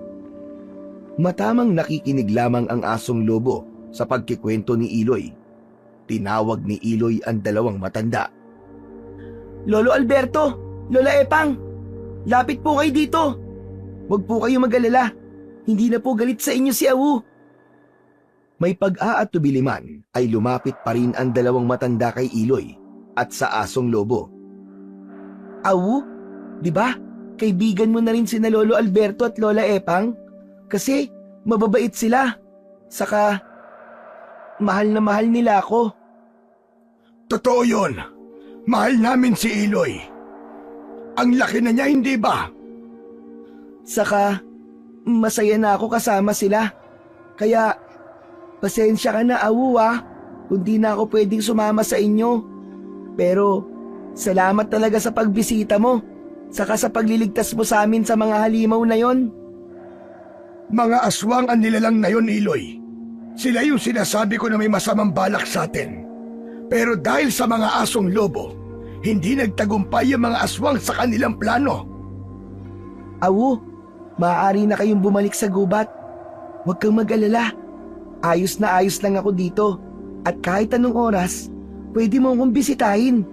Matamang nakikinig lamang ang asong lobo sa pagkikwento ni Iloy. Tinawag ni Iloy ang dalawang matanda. Lolo Alberto, Lola Epang, lapit po kayo dito. Huwag po kayo mag-alala. Hindi na po galit sa inyo si Awu. May pag-aatubili man ay lumapit pa rin ang dalawang matanda kay Iloy at sa asong lobo. Awu, di ba? Kaibigan mo na rin sina Lolo Alberto at Lola Epang? Kasi mababait sila. Saka, mahal na mahal nila ako. Totoo yun. Mahal namin si Iloy. Ang laki na niya, hindi ba? Saka, masaya na ako kasama sila. Kaya, pasensya ka na, Awu, kung di na ako pwedeng sumama sa inyo. Pero, salamat talaga sa pagbisita mo. Saka sa pagliligtas mo sa amin sa mga halimaw na yon. Mga aswang ang nilalang na yon, Iloy. Sila yung sinasabi ko na may masamang balak sa atin. Pero dahil sa mga asong lobo, hindi nagtagumpay yung mga aswang sa kanilang plano. Awu, maaari na kayong bumalik sa gubat. Huwag kang mag-alala. Ayos na ayos lang ako dito. At kahit anong oras, pwede mo akong bisitahin.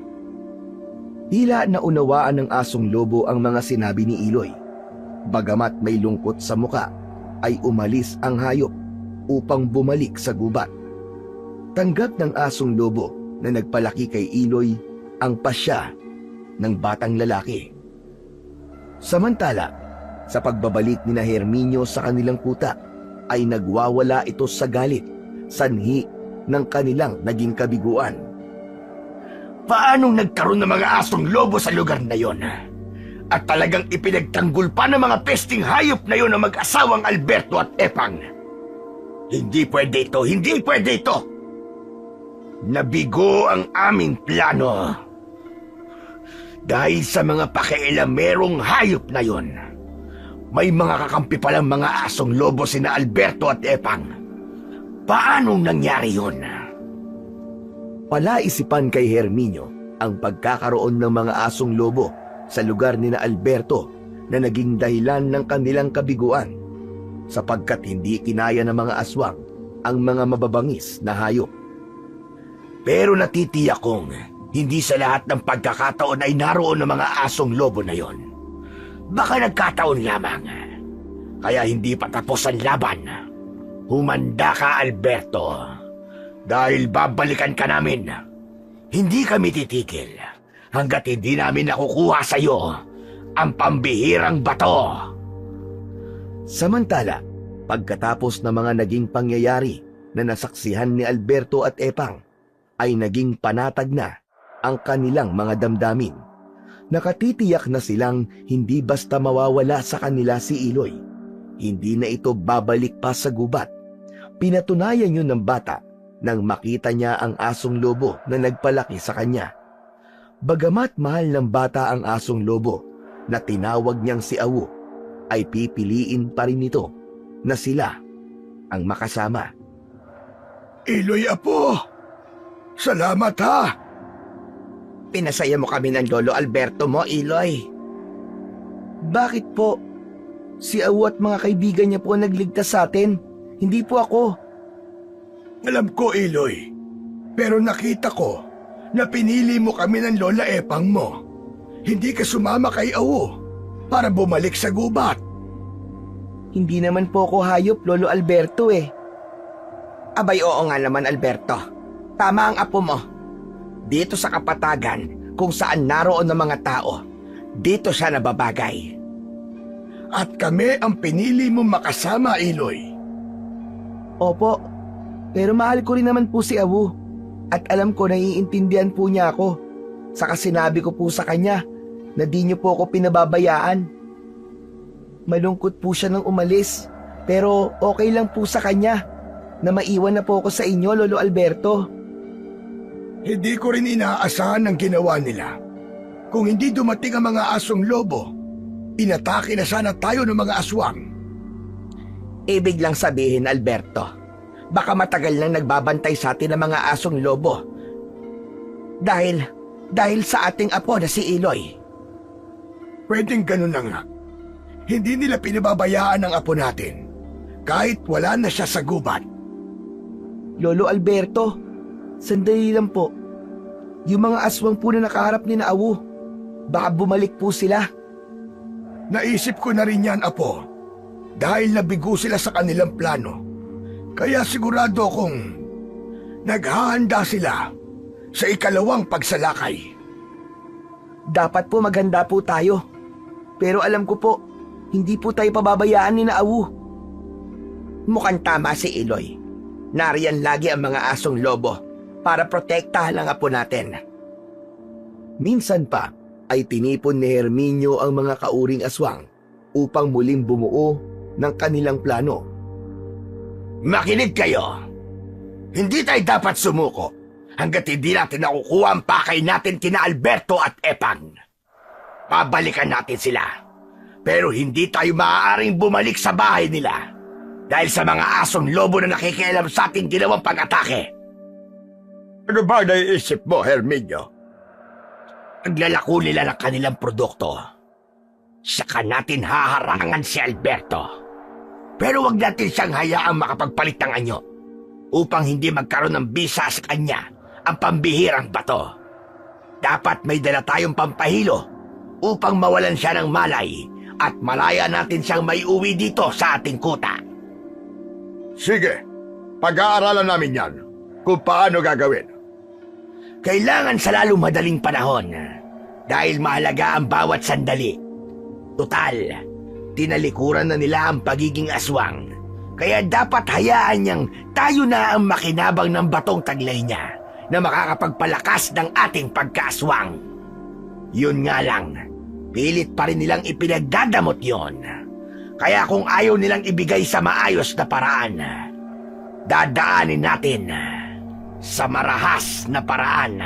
Tila naunawaan ng asong lobo ang mga sinabi ni Iloy. Bagamat may lungkot sa muka, ay umalis ang hayop upang bumalik sa gubat. Tanggap ng asong lobo na nagpalaki kay Iloy ang pasya ng batang lalaki. Samantala, sa pagbabalik ni na Herminio sa kanilang kuta, ay nagwawala ito sa galit, sanhi ng kanilang naging kabiguan. Paanong nagkaroon ng mga asong lobo sa lugar na yon? At talagang ipinagtanggol pa ng mga pesting hayop na yon ng mag-asawang Alberto at Epang. Hindi pwede ito, hindi pwede ito! Nabigo ang aming plano. Dahil sa mga pakialamerong hayop na yon, may mga kakampi palang mga asong lobo sina Alberto at Epang. Paanong nangyari yon? Palaisipan kay Herminio ang pagkakaroon ng mga asong lobo sa lugar ni na Alberto na naging dahilan ng kanilang kabiguan, sapagkat hindi kinaya ng mga aswang ang mga mababangis na hayop. Pero natitiyak kong hindi sa lahat ng pagkakataon ay naroon ng mga asong lobo na yon. Baka nagkataon lamang. Kaya hindi pa tapos ang laban. Humanda ka, Alberto. Dahil babalikan ka namin. Hindi kami titigil hanggat hindi namin nakukuha sa iyo ang pambihirang bato. Samantala, pagkatapos ng mga naging pangyayari na nasaksihan ni Alberto at Epang, ay naging panatag na ang kanilang mga damdamin. Nakatitiyak na silang hindi basta mawawala sa kanila si Iloy. Hindi na ito babalik pa sa gubat. Pinatunayan yun ng bata nang makita niya ang asong lobo na nagpalaki sa kanya. Bagamat mahal ng bata ang asong lobo na tinawag niyang si Awu, ay pipiliin pa rin nito na sila ang makasama. Iloy, apo! Salamat, ha! Pinasaya mo kami ng Lolo Alberto mo, Iloy. Bakit po? Si Awu at mga kaibigan niya po nagligtas sa atin. Hindi po ako. Alam ko, Iloy. Pero nakita ko na pinili mo kami ng Lola Epang mo. Hindi ka sumama kay Awu para bumalik sa gubat. Hindi naman po ako hayop, Lolo Alberto eh. Abay, oo nga naman, Alberto. Tama ang apo mo. Dito sa kapatagan, kung saan naroon ng mga tao, dito siya nababagay. At kami ang pinili mo makasama, Iloy. Opo, pero mahal ko rin naman po si Awu. At alam ko naiintindihan po niya ako. Saka sinabi ko po sa kanya na di niyo po ako pinababayaan. Malungkot po siya nang umalis, pero okay lang po sa kanya na maiwan na po ako sa inyo, Lolo Alberto. Hindi ko rin inaasahan ang ginawa nila. Kung hindi dumating ang mga asong lobo, inatake na sana tayo ng mga aswang. Ibig lang sabihin, Alberto, baka matagal nang nagbabantay sa atin ang mga asong lobo. Dahil sa ating apo na si Iloy. Pwedeng ganun na nga. Hindi nila pinababayaan ang apo natin. kahit wala na siya sa gubat. Lolo Alberto, sandali lang po. Yung mga aswang po na nakaharap ni na Awu, baka bumalik po sila. Naisip ko na rin yan, Apo. Dahil nabigo sila sa kanilang plano. Kaya sigurado kong naghahanda sila sa ikalawang pagsalakay. Dapat po maghanda po tayo. Pero alam ko po, hindi po tayo pababayaan ni na Awu. Mukhang tama si Iloy. Nariyan lagi ang mga asong lobo para protektahan ang apo natin. Minsan pa ay tinipon ni Herminio ang mga kauring aswang upang muling bumuo ng kanilang plano. Makinig kayo. Hindi tayo dapat sumuko hanggat hindi natin nakukuha ang pakay natin kina Alberto at Epang. Pabalikan natin sila. Pero hindi tayo maaaring bumalik sa bahay nila dahil sa mga asong lobo na nakikialam sa ating ginawang pag-atake. Ano ba naiisip mo, Herminio? Naglalako nila ng kanilang produkto. Saka natin haharangan si Alberto. Pero wag natin siyang hayaang makapagpalit ng anyo upang hindi magkaroon ng bisa sa kanya ang pambihirang bato. Dapat may dala tayong pampahilo upang mawalan siya ng malay at malaya natin siyang maiuwi dito sa ating kuta. Sige, pag-aaralan namin yan kung paano gagawin. Kailangan sa lalong madaling panahon dahil mahalaga ang bawat sandali. Tutal, tinalikuran na nila ang pagiging aswang. Kaya dapat hayaan niyang tayo na ang makinabang ng batong taglay niya na makakapagpalakas ng ating pagkaaswang. Yun nga lang, pilit pa rin nilang ipinagdadamot yon. Kaya kung ayaw nilang ibigay sa maayos na paraan, dadaanin natin sa marahas na paraan.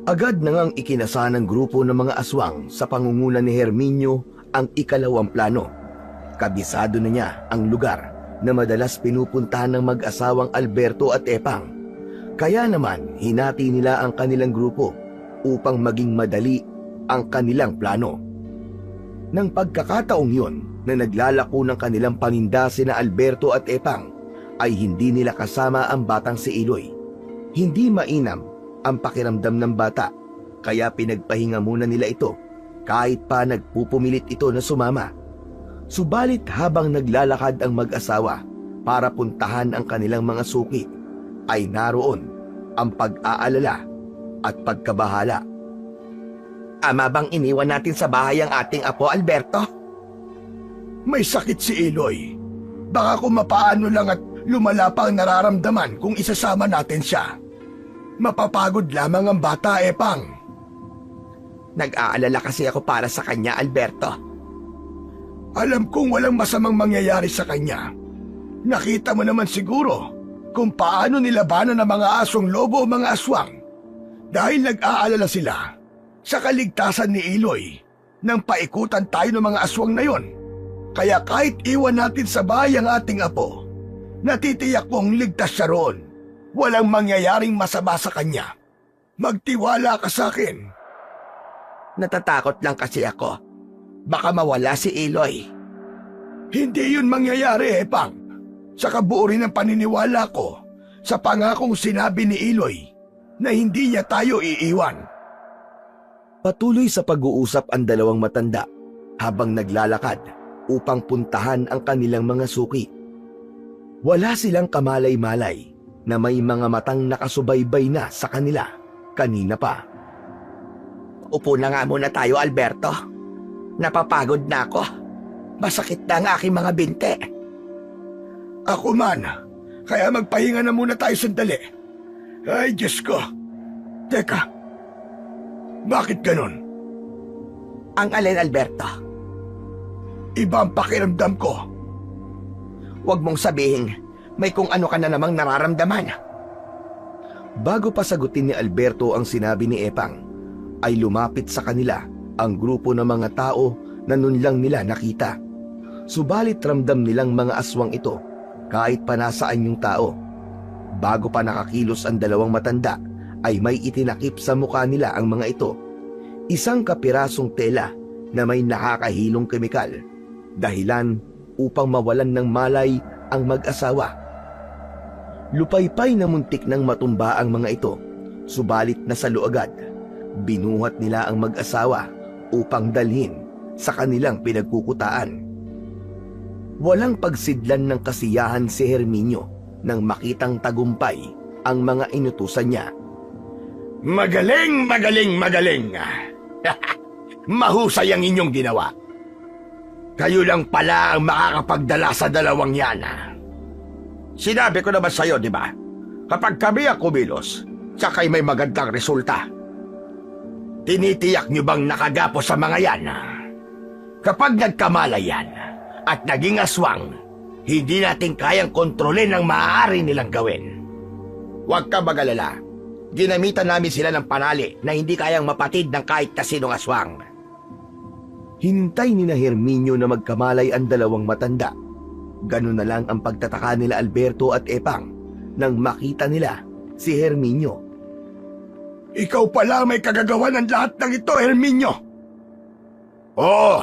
Agad na ngang ikinasa ng grupo ng mga aswang sa pangunguna ni Herminio ang ikalawang plano. Kabisado na niya ang lugar na madalas pinupuntahan ng mag-asawang Alberto at Epang. Kaya naman hinati nila ang kanilang grupo upang maging madali ang kanilang plano. Nang pagkakataong yun na naglalako ng kanilang paninda sina Alberto at Epang, ay hindi nila kasama ang batang si Iloy. Hindi mainam ang pakiramdam ng bata, kaya pinagpahinga muna nila ito kahit pa nagpupumilit ito na sumama. Subalit habang naglalakad ang mag-asawa para puntahan ang kanilang mga suki, ay naroon ang pag-aalala at pagkabahala. Ama bang iniwan natin sa bahay ang ating apo, Alberto? May sakit si Iloy. Baka kung mapaano lang at lumala pa ang nararamdaman kung isasama natin siya. Mapapagod lamang ang bata, Epang. Nag-aalala kasi ako para sa kanya, Alberto. Alam kong walang masamang mangyayari sa kanya. Nakita mo naman siguro kung paano nilabanan ng mga asong lobo o mga aswang. Dahil nag-aalala sila sa kaligtasan ni Iloy nang paikutan tayo ng mga aswang na yon. Kaya kahit iwan natin sa bahay ang ating apo, natitiyak kong ligtas siya roon. Walang mangyayaring masama sa kanya. Magtiwala ka sa akin. Natatakot lang kasi ako. Baka mawala si Iloy. Hindi yun mangyayari, Epang. Sa kabuo rin ng paniniwala ko sa pangakong sinabi ni Iloy na hindi niya tayo iiwan. Patuloy sa pag-uusap ang dalawang matanda habang naglalakad upang puntahan ang kanilang mga suki. Wala silang kamalay-malay na may mga matang nakasubaybay na sa kanila kanina pa. Upo na nga muna tayo, Alberto. Napapagod na ako. Masakit na ang aking mga binte. Ako man, kaya magpahinga na muna tayo sandali. Ay, Diyos ko. Teka, bakit ganon? Ang alin, Alberto? Iba ang pakiramdam ko. Huwag mong sabihin may kung ano ka na namang nararamdaman. Bago pa sagutin ni Alberto ang sinabi ni Epang, ay lumapit sa kanila ang grupo ng mga tao na nun lang nila nakita. Subalit ramdam nilang mga aswang ito kahit pa nasaan yung tao. Bago pa nakakilos ang dalawang matanda, ay may itinakip sa mukha nila ang mga ito. Isang kapirasong tela na may nakakahilong kemikal, dahilan upang mawalan ng malay ang mag-asawa. Lupaypay na muntik nang matumba ang mga ito, subalit nasalo agad. Binuhat nila ang mag-asawa upang dalhin sa kanilang pinagkukutaan. Walang pagsidlan ng kasiyahan si Herminio nang makitang tagumpay ang mga inutusan niya. Magaling, magaling, magaling. Mahusay ang inyong ginawa. Kayo lang pala ang makakapagdala sa dalawang yan. Sinabi ko naman sa'yo, di ba? Kapag kami ang kumilos, tsaka'y may magandang resulta. Tinitiyak nyo bang nakagapo sa mga yan? Kapag nagkamala yan at naging aswang, hindi natin kayang kontrolin ang maaari nilang gawin. Huwag ka mag-alala. Ginamitan namin sila ng panali na hindi kayang mapatid ng kahit na sinong aswang. Hintay ni na Herminio na magkamalay ang dalawang matanda. Ganun na lang ang pagtataka nila Alberto at Epang nang makita nila si Herminio. Ikaw pala may kagagawa ng lahat ng ito, Herminio. Oo,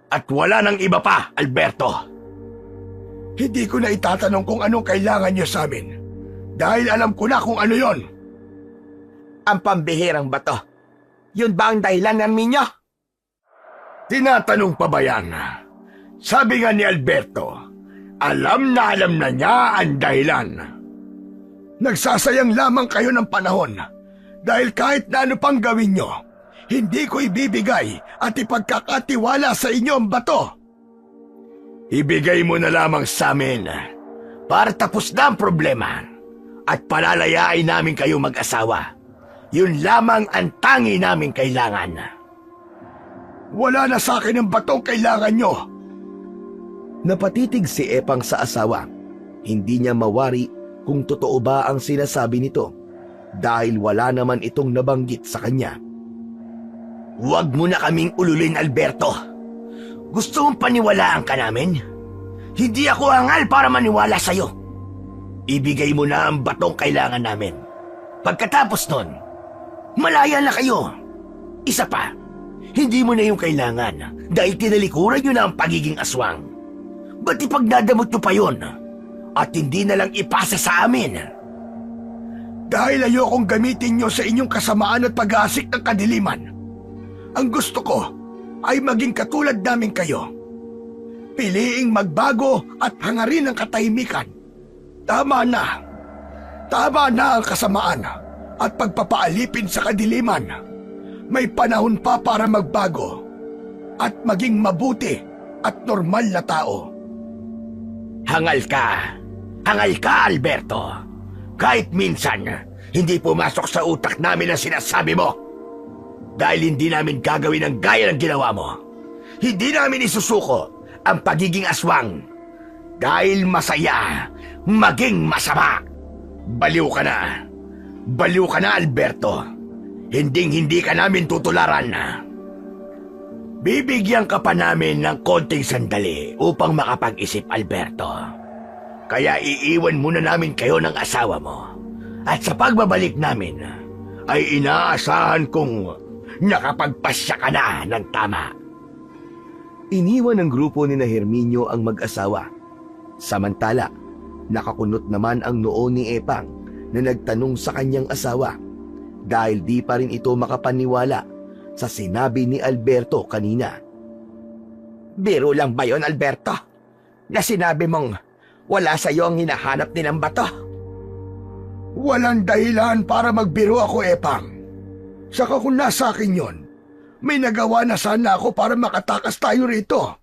at wala nang iba pa, Alberto. Hindi ko na itatanong kung anong kailangan niyo sa amin, dahil alam ko na kung ano yon. Ang pambihirang bato. Yun ba ang dahilan, Herminio? Tinatanong pa ba yan? Sabi nga ni Alberto, alam na niya ang dahilan. Nagsasayang lamang kayo ng panahon dahil kahit na ano pang gawin nyo, hindi ko ibibigay at ipagkakatiwala sa inyo ang bato. Ibigay mo na lamang sa amin para tapos na ang problema at palalayain namin kayo mag-asawa. Yun lamang ang tangi namin kailangan. Wala na sa akin ang batong kailangan nyo. Napatitig si Epang sa asawa. Hindi niya mawari kung totoo ba ang sinasabi nito dahil wala naman itong nabanggit sa kanya. Huwag mo na kaming ululin, Alberto. Gusto mong paniwalaan ka namin? Hindi ako hangal para maniwala sa'yo. Ibigay mo na ang batong kailangan namin. Pagkatapos nun, malaya na kayo. Isa pa, hindi mo na yung kailangan dahil tinalikuran nyo na ang pagiging aswang. Ba't ipagdadamot nyo pa yun? At hindi na lang ipasa sa amin? Dahil ayokong gamitin nyo sa inyong kasamaan at pag-aasik ng kadiliman. Ang gusto ko ay maging katulad namin kayo. Piliing magbago at hangarin ang katahimikan. Tama na. Tama na ang kasamaan at pagpapaalipin sa kadiliman. May panahon pa para magbago at maging mabuti at normal na tao. Hangal ka, Alberto. Kahit minsan, hindi pumasok sa utak namin ang sinasabi mo. Dahil hindi namin gagawin ang gaya ng ginawa mo. Hindi namin isusuko ang pagiging aswang. Dahil masaya, maging masama. Baliw ka na. Baliw ka na, Alberto. Hinding-hindi ka namin tutularan. Bibigyan ka pa namin ng konting sandali upang makapag-isip, Alberto. Kaya iiwan muna namin kayo ng asawa mo. At sa pagbabalik namin, ay inaasahan kong nakapagpasya ka na ng tama. Iniwan ng grupo ni na Herminio ang mag-asawa. Samantala, nakakunot naman ang noo ni Epang na nagtanong sa kanyang asawa dahil di pa rin ito makapaniwala sa sinabi ni Alberto kanina. Biro lang ba yon, Alberto? Na sinabi mong wala sa iyo ang hinahanap nilang bato? Walang dahilan para magbiro ako, Epang. Saka kung nasa akin yon, may nagawa na sana ako para makatakas tayo rito.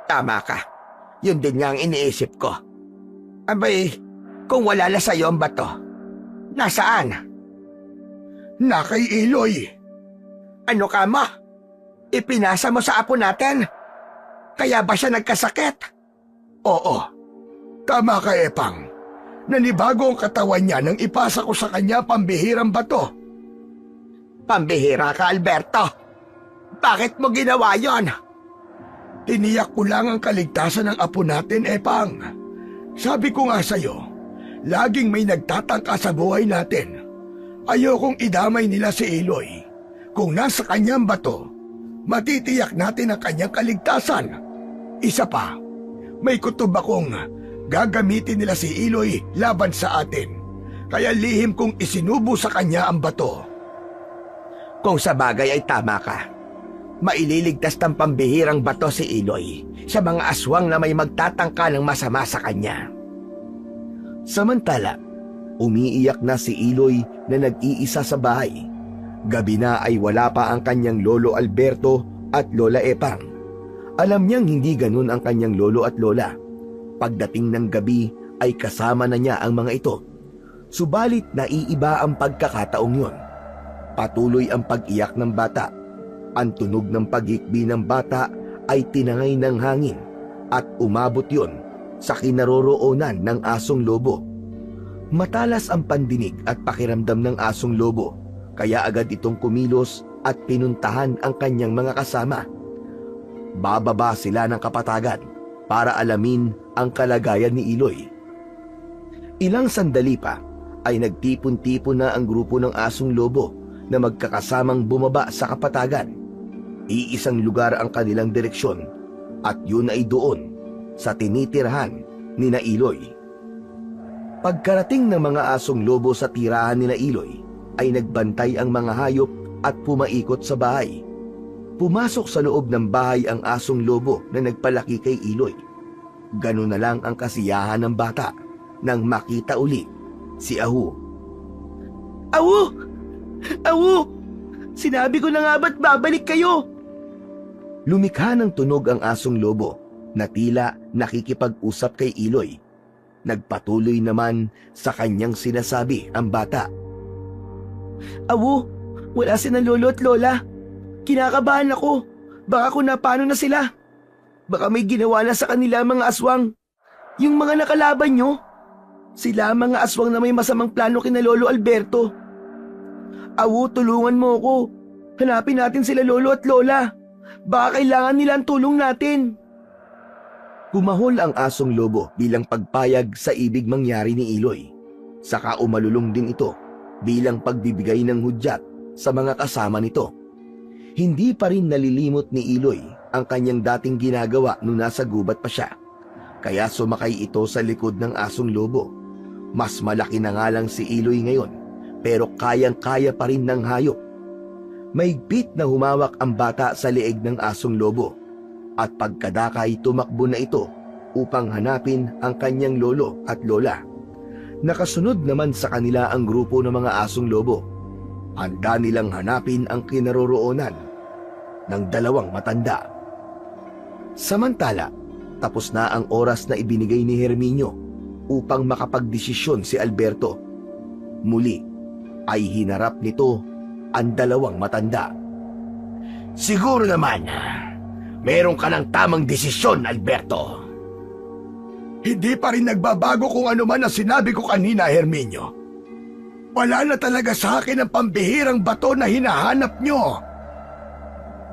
Tama ka. Yun din nga ang iniisip ko. Abay, kung wala na sa iyo ang bato, nasaan? Na kay Iloy. Ano ka mo? Ipinasa mo sa apo natin? Kaya ba siya nagkasakit? Oo, tama ka, Epang. Nanibago ang katawan niya nang ipasa ko sa kanya pambihirang bato. Pambihira ka, Alberto. Bakit mo ginawa yon? Tiniyak ko lang ang kaligtasan ng apo natin, Epang. Sabi ko nga sa'yo, laging may nagtatangka sa buhay natin. Ayokong idamay nila si Iloy. Kung nasa kanyang bato, matitiyak natin ang kanyang kaligtasan. Isa pa, may kutob akong gagamitin nila si Iloy laban sa atin. Kaya lihim kong isinubo sa kanya ang bato. Kung sa bagay ay tama ka, maililigtas ng pambihirang bato si Iloy sa mga aswang na may magtatangka ng masama sa kanya. Samantala, umiiyak na si Iloy na nag-iisa sa bahay. Gabi na ay wala pa ang kanyang lolo Alberto at lola Epang. Alam niyang hindi ganun ang kanyang lolo at lola. Pagdating ng gabi ay kasama na niya ang mga ito. Subalit naiiba ang pagkakataong yun. Patuloy ang pag-iyak ng bata. Ang tunog ng paghikbi ng bata ay tinangay ng hangin at umabot yon sa kinaroroonan ng asong lobo. Matalas ang pandinig at pakiramdam ng asong lobo, kaya agad itong kumilos at pinuntahan ang kanyang mga kasama. Bababa sila ng kapatagan para alamin ang kalagayan ni Iloy. Ilang sandali pa ay nagtipon-tipon na ang grupo ng asong lobo na magkakasamang bumaba sa kapatagan. Iisang lugar ang kanilang direksyon at yun ay doon sa tinitirhan ni na Iloy. Pagkarating ng mga asong lobo sa tirahan ni na Iloy ay nagbantay ang mga hayop at pumaikot sa bahay. Pumasok sa loob ng bahay ang asong lobo na nagpalaki kay Iloy. Ganun na lang ang kasiyahan ng bata nang makita uli si Ahu. Awu! Awu! Sinabi ko na nga ba't babalik kayo? Lumikha ng tunog ang asong lobo na tila nakikipag-usap kay Iloy. Nagpatuloy naman sa kanyang sinasabi ang bata. Awu, wala si na lolo at lola. Kinakabahan ako. Baka kung napano na sila. Baka may ginawa na sa kanila mga aswang. Yung mga nakalaban nyo. Sila mga aswang na may masamang plano kina Lolo Alberto. Awu, tulungan mo ako. Hanapin natin sila lolo at lola. Baka kailangan nila ang tulong natin. Kumahol ang asong lobo bilang pagpayag sa ibig mangyari ni Iloy. Saka umalulong din ito bilang pagbibigay ng hudyat sa mga kasama nito. Hindi pa rin nalilimot ni Iloy ang kanyang dating ginagawa nung nasa gubat pa siya. Kaya sumakay ito sa likod ng asong lobo. Mas malaki na nga lang si Iloy ngayon, pero kayang-kaya pa rin ng hayop. Maigpit na humawak ang bata sa leeg ng asong lobo. At pagkadakay tumakbo na ito upang hanapin ang kanyang lolo at lola. Nakasunod naman sa kanila ang grupo ng mga asong lobo. Handa nilang hanapin ang kinaroroonan ng dalawang matanda. Samantala, tapos na ang oras na ibinigay ni Herminio upang makapagdesisyon si Alberto. Muli ay hinarap nito ang dalawang matanda. Siguro naman, meron ka ng tamang desisyon, Alberto. Hindi pa rin nagbabago kung ano man ang sinabi ko kanina, Herminio. Wala na talaga sa akin ang pambihirang bato na hinahanap nyo.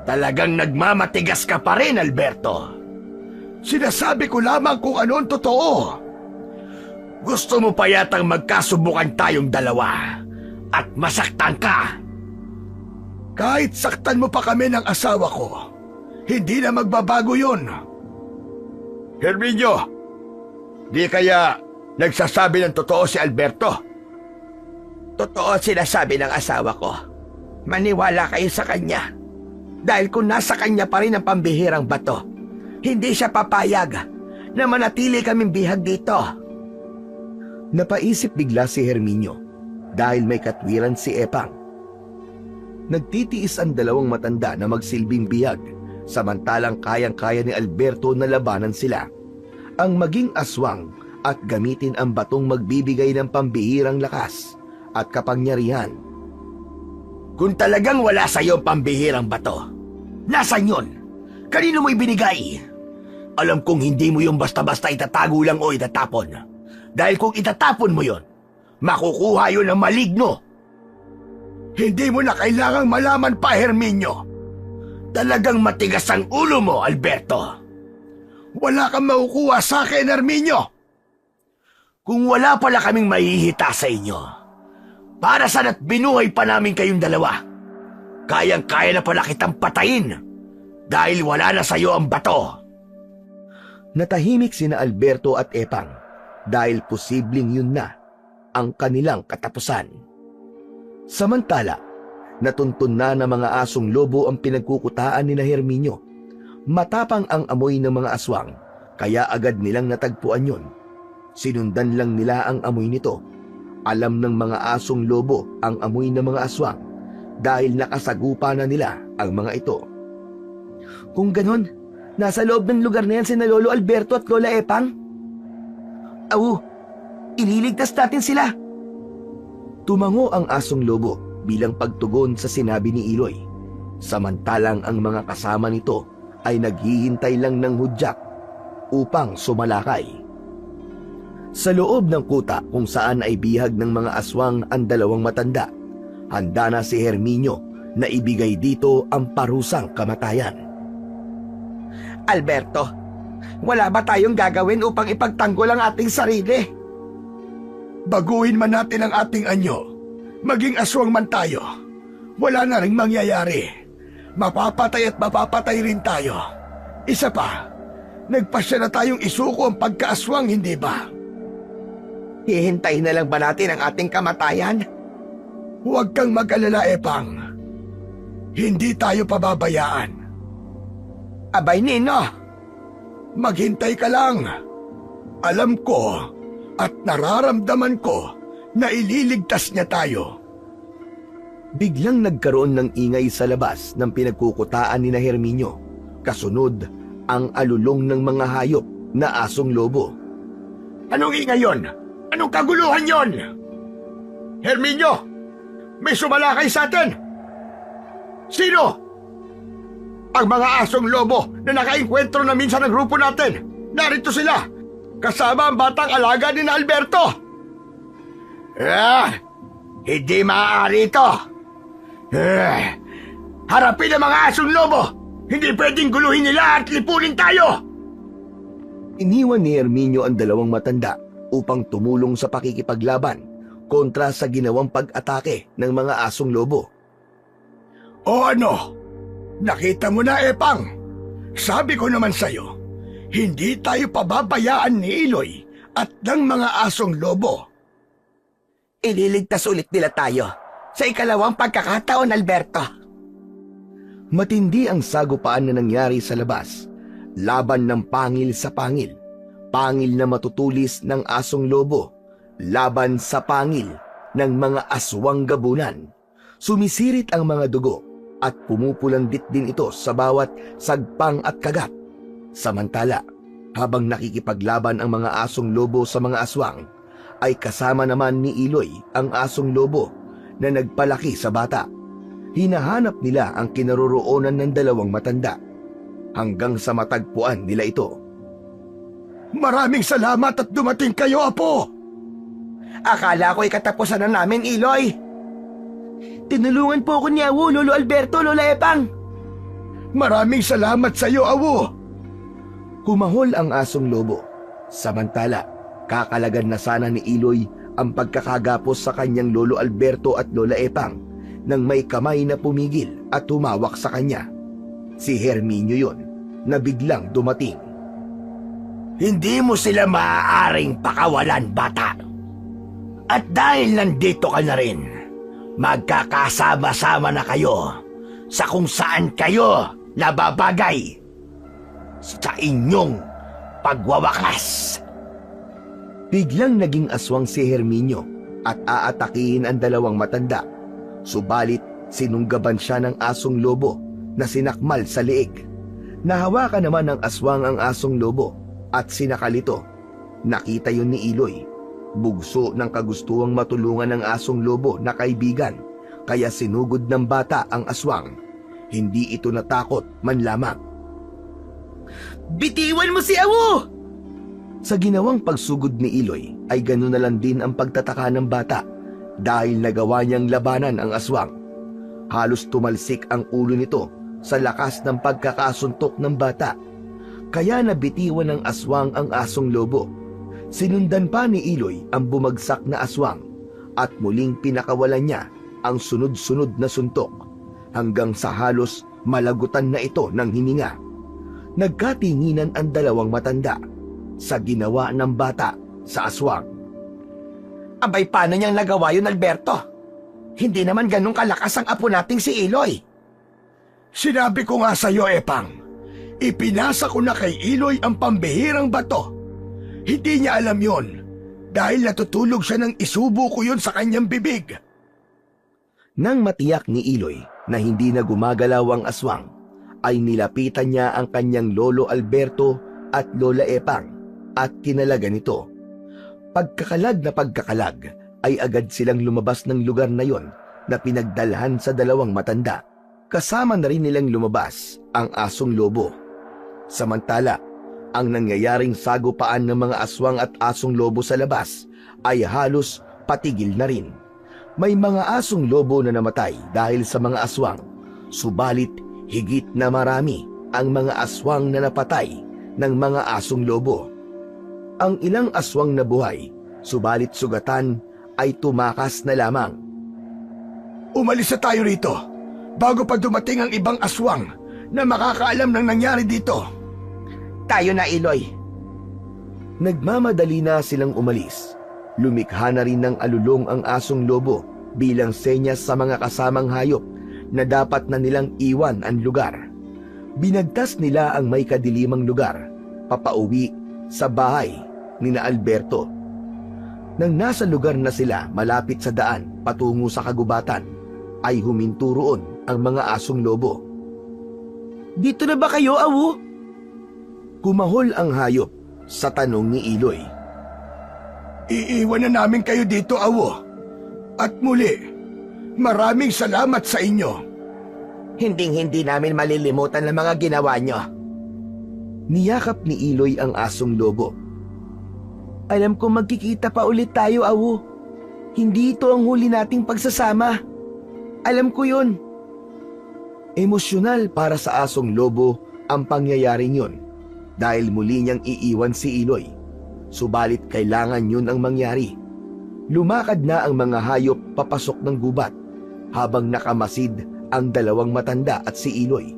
Talagang nagmamatigas ka pa rin, Alberto. Sinasabi ko lamang kung ano ang totoo. Gusto mo pa yatang magkasubukan tayong dalawa at masaktan ka. Kahit saktan mo pa kami ng asawa ko, hindi na magbabago yun. Herminio, di kaya nagsasabi ng totoo si Alberto? Totoo sinasabi ng asawa ko. Maniwala kayo sa kanya. Dahil kung nasa kanya pa rin ang pambihirang bato, hindi siya papayag na manatili kaming bihag dito. Napaisip bigla si Herminio dahil may katwiran si Epang. Nagtitiis ang dalawang matanda na magsilbing bihag samantalang kayang-kaya ni Alberto na labanan sila. Ang maging aswang at gamitin ang batong magbibigay ng pambihirang lakas at kapangyarihan. Kung talagang wala sa iyo ang pambihirang bato, nasan yun? Kanino mo ibinigay? Alam kong hindi mo yung basta-basta itatago lang o itatapon. Dahil kung itatapon mo yon, makukuha yun ng maligno. Hindi mo na kailangang malaman pa, Herminio. Talagang matigas ang ulo mo, Alberto. Wala kang makukuha sa akin, Herminio. Kung wala pala kaming mahihita sa inyo, para saan at binuhay pa namin kayong dalawa, kayang-kaya na pala kitang patayin dahil wala na sa'yo ang bato. Natahimik sina Alberto at Epang dahil posibleng yun na ang kanilang katapusan. Samantala, natuntun na ng mga asong lobo ang pinagkukutaan ni Herminio. Matapang ang amoy ng mga aswang, kaya agad nilang natagpuan yun. Sinundan lang nila ang amoy nito. Alam ng mga asong lobo ang amoy ng mga aswang dahil nakasagupa na nila ang mga ito. Kung ganon, nasa loob ng lugar na yan sina Lolo Alberto at Lola Epang? Awu, ililigtas natin sila. Tumango ang asong lobo bilang pagtugon sa sinabi ni Iloy. Samantalang ang mga kasama nito ay naghihintay lang ng hudyak upang sumalakay. Sa loob ng kuta kung saan ay bihag ng mga aswang ang dalawang matanda, handa na si Herminio na ibigay dito ang parusang kamatayan. Alberto, wala ba tayong gagawin upang ipagtanggol ang ating sarili? Baguhin man natin ang ating anyo, maging aswang man tayo, wala na ring mangyayari. Mapapatay at mapapatay rin tayo. Isa pa, nagpasya na tayong isuko ang pagkaaswang, hindi ba? Hihintayin na lang ba natin ang ating kamatayan? Huwag kang mag-alala, Epang. Hindi tayo pababayaan. Abay, Nino! Maghintay ka lang. Alam ko at nararamdaman ko na ililigtas niya tayo. Biglang nagkaroon ng ingay sa labas ng pinagkukutaan ni Herminio. Kasunod ang alulong ng mga hayop na asong lobo. Anong ingay yon? Anong kaguluhan yon? Herminio! May sumalakay sa atin! Sino? Ang mga asong lobo na nakainkwentro na minsan ng grupo natin. Narito sila, kasama ang batang alaga ni Alberto. Hindi maaari ito. Harapin ang mga asong lobo. Hindi pwedeng guluhin nila at lipunin tayo. Iniwan ni Herminio ang dalawang matanda upang tumulong sa pakikipaglaban kontra sa ginawang pag-atake ng mga asong lobo. O ano? Nakita mo na, Epang. Sabi ko naman sa'yo, hindi tayo pababayaan ni Iloy at ng mga asong lobo. Ililigtas ulit nila tayo sa ikalawang pagkakataon, Alberto. Matindi ang sagupaan na nangyari sa labas. Laban ng pangil sa pangil. Pangil na matutulis ng asong lobo. Laban sa pangil ng mga aswang gabunan. Sumisirit ang mga dugo at pumupulandit din ito sa bawat sagpang at kagat. Samantala, habang nakikipaglaban ang mga asong lobo sa mga aswang, ay kasama naman ni Iloy ang asong lobo na nagpalaki sa bata. Hinahanap nila ang kinaroroonan ng dalawang matanda hanggang sa matagpuan nila ito. Maraming salamat at dumating kayo, Apo! Akala ko'y katapusan na namin, Iloy. Tinulungan po ako ni Awu, Lolo Alberto, Lola Epang. Maraming salamat sa iyo, Awu! Humahol ang asong lobo. Samantala, kakalagan na sana ni Iloy ang pagkakagapos sa kanyang Lolo Alberto at Lola Epang nang may kamay na pumigil at humawak sa kanya. Si Herminio yon na biglang dumating. Hindi mo sila maaaring pakawalan, bata. At dahil nandito ka na rin, magkakasama-sama na kayo sa kung saan kayo nababagay sa inyong pagwawakas. Biglang naging aswang si Herminio at aatakihin ang dalawang matanda. Subalit sinunggaban siya ng asong lobo na sinakmal sa leeg. Nahawakan naman ng aswang ang asong lobo at sinakalito. Nakita yun ni Iloy. Bugso ng kagustuhang matulungan ng asong lobo na kaibigan, kaya sinugod ng bata ang aswang. Hindi ito natakot man lamang. Bitiwan mo si Awu! Sa ginawang pagsugod ni Iloy ay ganoon na lang din ang pagtataka ng bata dahil nagawa niyang labanan ang aswang. Halos tumalsik ang ulo nito sa lakas ng pagkakasuntok ng bata. Kaya nabitiwan ng aswang ang asong lobo. Sinundan pa ni Iloy ang bumagsak na aswang at muling pinakawalan niya ang sunod-sunod na suntok hanggang sa halos Malagutan na ito ng hininga. Nagkatinginan ang dalawang matanda sa ginawa ng bata sa aswang. Abay, paano niyang nagawa yun, Alberto? Hindi naman ganun kalakas ang apo nating si Iloy. Sinabi ko nga sa'yo, Epang. Ipinasa ko na kay Iloy ang pambihirang bato. Hindi niya alam yon dahil natutulog siya nang isubo ko yon sa kanyang bibig. Nang matiyak ni Iloy na hindi na gumagalaw ang aswang, ay nilapitan niya ang kanyang lolo Alberto at lola Epang at kinalagan nito. Pagkakalag na pagkakalag ay agad silang lumabas ng lugar na yon na pinagdalhan sa dalawang matanda. Kasama na rin nilang lumabas ang asong lobo. Samantala, ang nangyayaring sagupaan ng mga aswang at asong lobo sa labas ay halos patigil na rin. May mga asong lobo na namatay dahil sa mga aswang, subalit higit na marami ang mga aswang na napatay ng mga asong lobo. Ang ilang aswang na buhay, subalit sugatan, ay tumakas na lamang. Umalis na tayo rito bago pa dumating ang ibang aswang na makakaalam ng nangyari dito. Tayo na, Iloy. Nagmamadali na silang umalis. Lumikha na rin ng alulong ang asong lobo bilang senyas sa mga kasamang hayop na dapat na nilang iwan ang lugar. Binagtas nila ang may kadilimang lugar, papauwi sa bahay ni na Alberto. Nang nasa lugar na sila malapit sa daan patungo sa kagubatan, ay huminto roon ang mga asong lobo. Dito na ba kayo, awo? Kumahol ang hayop sa tanong ni Iloy. Iiwan na namin kayo dito, awo. At muli, maraming salamat sa inyo. Hinding-hindi namin malilimutan ang mga ginawa nyo. Niyakap ni Iloy ang asong lobo. Alam ko magkikita pa ulit tayo, awo. Hindi ito ang huli nating pagsasama. Alam ko yun. Emosyonal para sa asong lobo ang pangyayaring yun dahil muli niyang iiwan si Iloy. Subalit kailangan yun ang mangyari. Lumakad na ang mga hayop papasok ng gubat habang nakamasid ang dalawang matanda at si Iloy.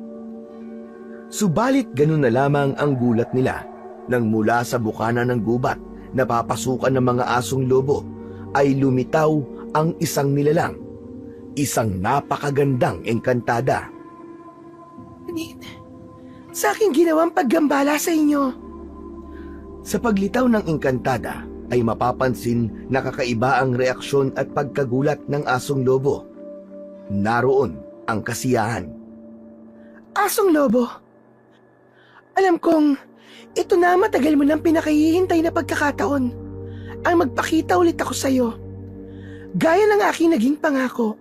Subalit ganun na lamang ang gulat nila nang mula sa bukana ng gubat na papasukan ng mga asong lobo ay lumitaw ang isang nilalang, isang napakagandang engkantada. Sa aking ginawang paggambala sa inyo. Sa paglitaw ng engkantada ay mapapansin na kakaiba ang reaksyon at pagkagulat ng asong lobo. Naroon ang kasiyahan. Asong lobo, alam kong ito na matagal mo nang pinakahihintay na pagkakataon ang magpakita ulit ako sa iyo. Gaya ng aking naging pangako,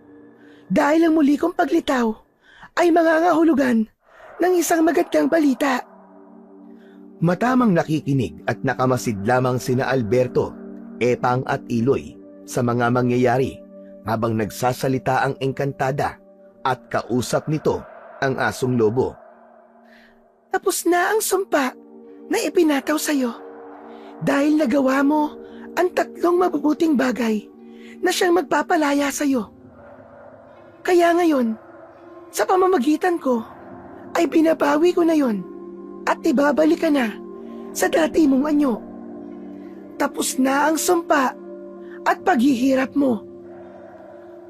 dahil ang muli kong paglitaw ay mangangahulugan ng isang magandang balita. Matamang nakikinig at nakamasid lamang sina Alberto, Epang at Iloy sa mga mangyayari habang nagsasalita ang engkantada at kausap nito ang asong lobo. Tapos na ang sumpa na ipinataw sa iyo dahil nagawa mo ang 3 mabubuting bagay na siyang magpapalaya sa iyo. Kaya ngayon, sa pamamagitan ko, ay binabawi ko na yon at ibabalik ka na sa dati mong anyo. Tapos na ang sumpa at paghihirap mo.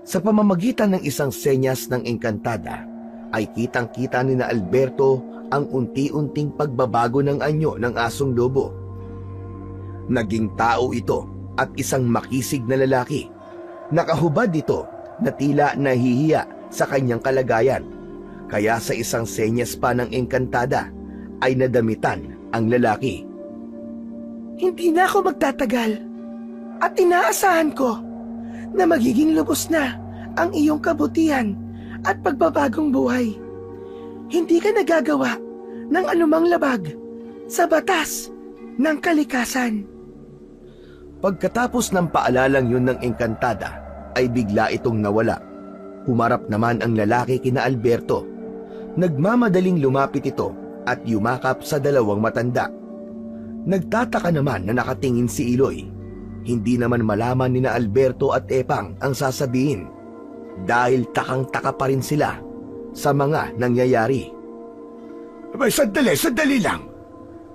Sa pamamagitan ng isang senyas ng engkantada, ay kitang-kita ni na Alberto ang unti-unting pagbabago ng anyo ng asong lobo. Naging tao ito at isang makisig na lalaki. Nakahubad ito na tila nahihiya sa kanyang kalagayan. Kaya sa isang senyas pa ng engkantada ay nadamitan ang lalaki. Hindi na ako magtatagal at inaasahan ko na magiging lubos na ang iyong kabutihan at pagbabagong buhay. Hindi ka nagagawa ng anumang labag sa batas ng kalikasan. Pagkatapos ng paalalang yun ng engkantada, ay bigla itong nawala. Humarap naman ang lalaki kina Alberto. Nagmamadaling lumapit ito at yumakap sa dalawang matanda. Nagtataka naman na nakatingin si Iloy. Hindi naman malaman ni na Alberto at Epang ang sasabihin dahil takang-taka pa rin sila sa mga nangyayari. Abay, sandali lang.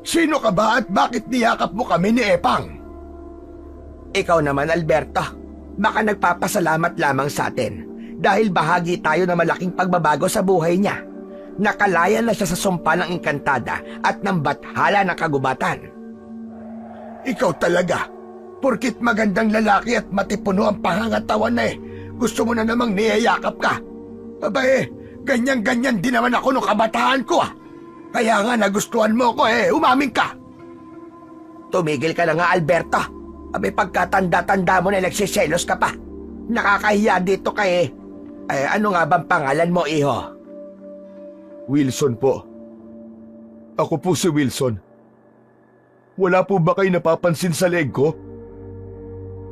Sino ka ba at bakit niyakap mo kami ni Epang? Ikaw naman, Alberto. Baka nagpapasalamat lamang sa atin dahil bahagi tayo ng malaking pagbabago sa buhay niya. Nakalaya na siya sa sumpa ng engkantada at ng bathala ng kagubatan. Ikaw talaga. Porkit magandang lalaki at matipuno ang pangangatawan na gusto mo na namang niyayakap ka. Abay, ganyan-ganyan din naman ako nung kabataan ko Kaya nga nagustuhan mo ko umamin ka. Tumigil ka na nga, Alberto. Abay, pagkatanda-tanda mo na nagsiselos ka pa. Nakakahiya dito kay... ano nga bang pangalan mo, iho? Wilson po. Ako po si Wilson. Wala po ba kayo napapansin sa leeg ko?